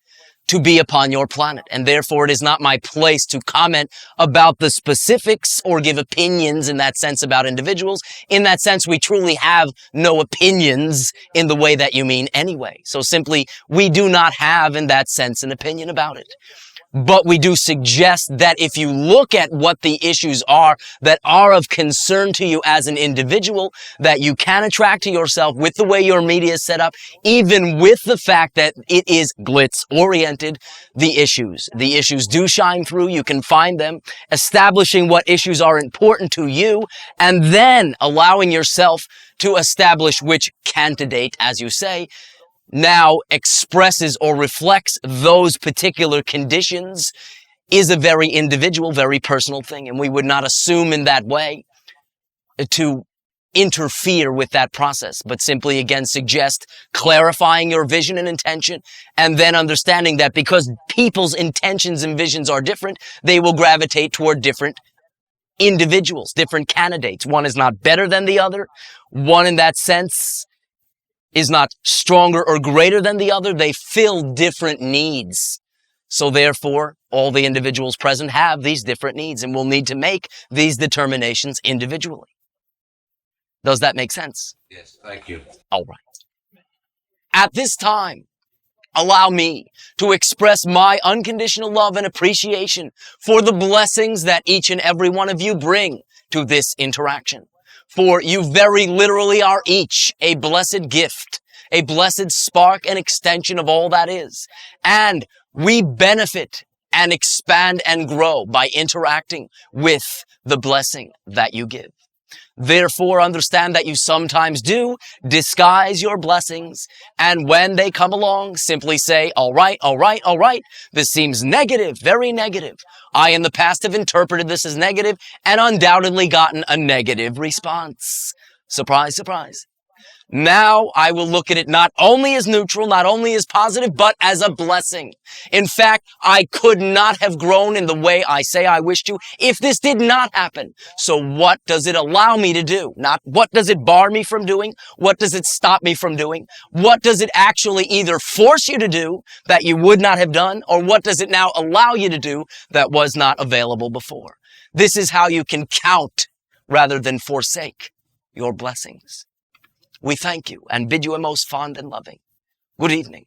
to be upon your planet. And therefore, it is not my place to comment about the specifics or give opinions in that sense about individuals. In that sense, we truly have no opinions in the way that you mean anyway. So simply, we do not have, in that sense, an opinion about it. But we do suggest that if you look at what the issues are that are of concern to you as an individual, that you can attract to yourself with the way your media is set up, even with the fact that it is glitz-oriented, the issues. The issues do shine through. You can find them, establishing what issues are important to you, and then allowing yourself to establish which candidate, as you say, now expresses or reflects those particular conditions is a very individual, very personal thing. And we would not assume in that way to interfere with that process, but simply again suggest clarifying your vision and intention, and then understanding that because people's intentions and visions are different, they will gravitate toward different individuals, different candidates. One is not better than the other. One in that sense is not stronger or greater than the other. They fill different needs. So therefore, all the individuals present have these different needs and will need to make these determinations individually. Does that make sense? Yes, thank you. All right. At this time, allow me to express my unconditional love and appreciation for the blessings that each and every one of you bring to this interaction. For you very literally are each a blessed gift, a blessed spark and extension of all that is. And we benefit and expand and grow by interacting with the blessing that you give. Therefore, understand that you sometimes do disguise your blessings. And when they come along, simply say, all right, all right, all right. This seems negative, very negative. I in the past have interpreted this as negative and undoubtedly gotten a negative response. Surprise, surprise. Now I will look at it not only as neutral, not only as positive, but as a blessing. In fact, I could not have grown in the way I say I wish to if this did not happen. So what does it allow me to do? Not what does it bar me from doing? What does it stop me from doing? What does it actually either force you to do that you would not have done, or what does it now allow you to do that was not available before? This is how you can count rather than forsake your blessings. We thank you and bid you a most fond and loving good evening.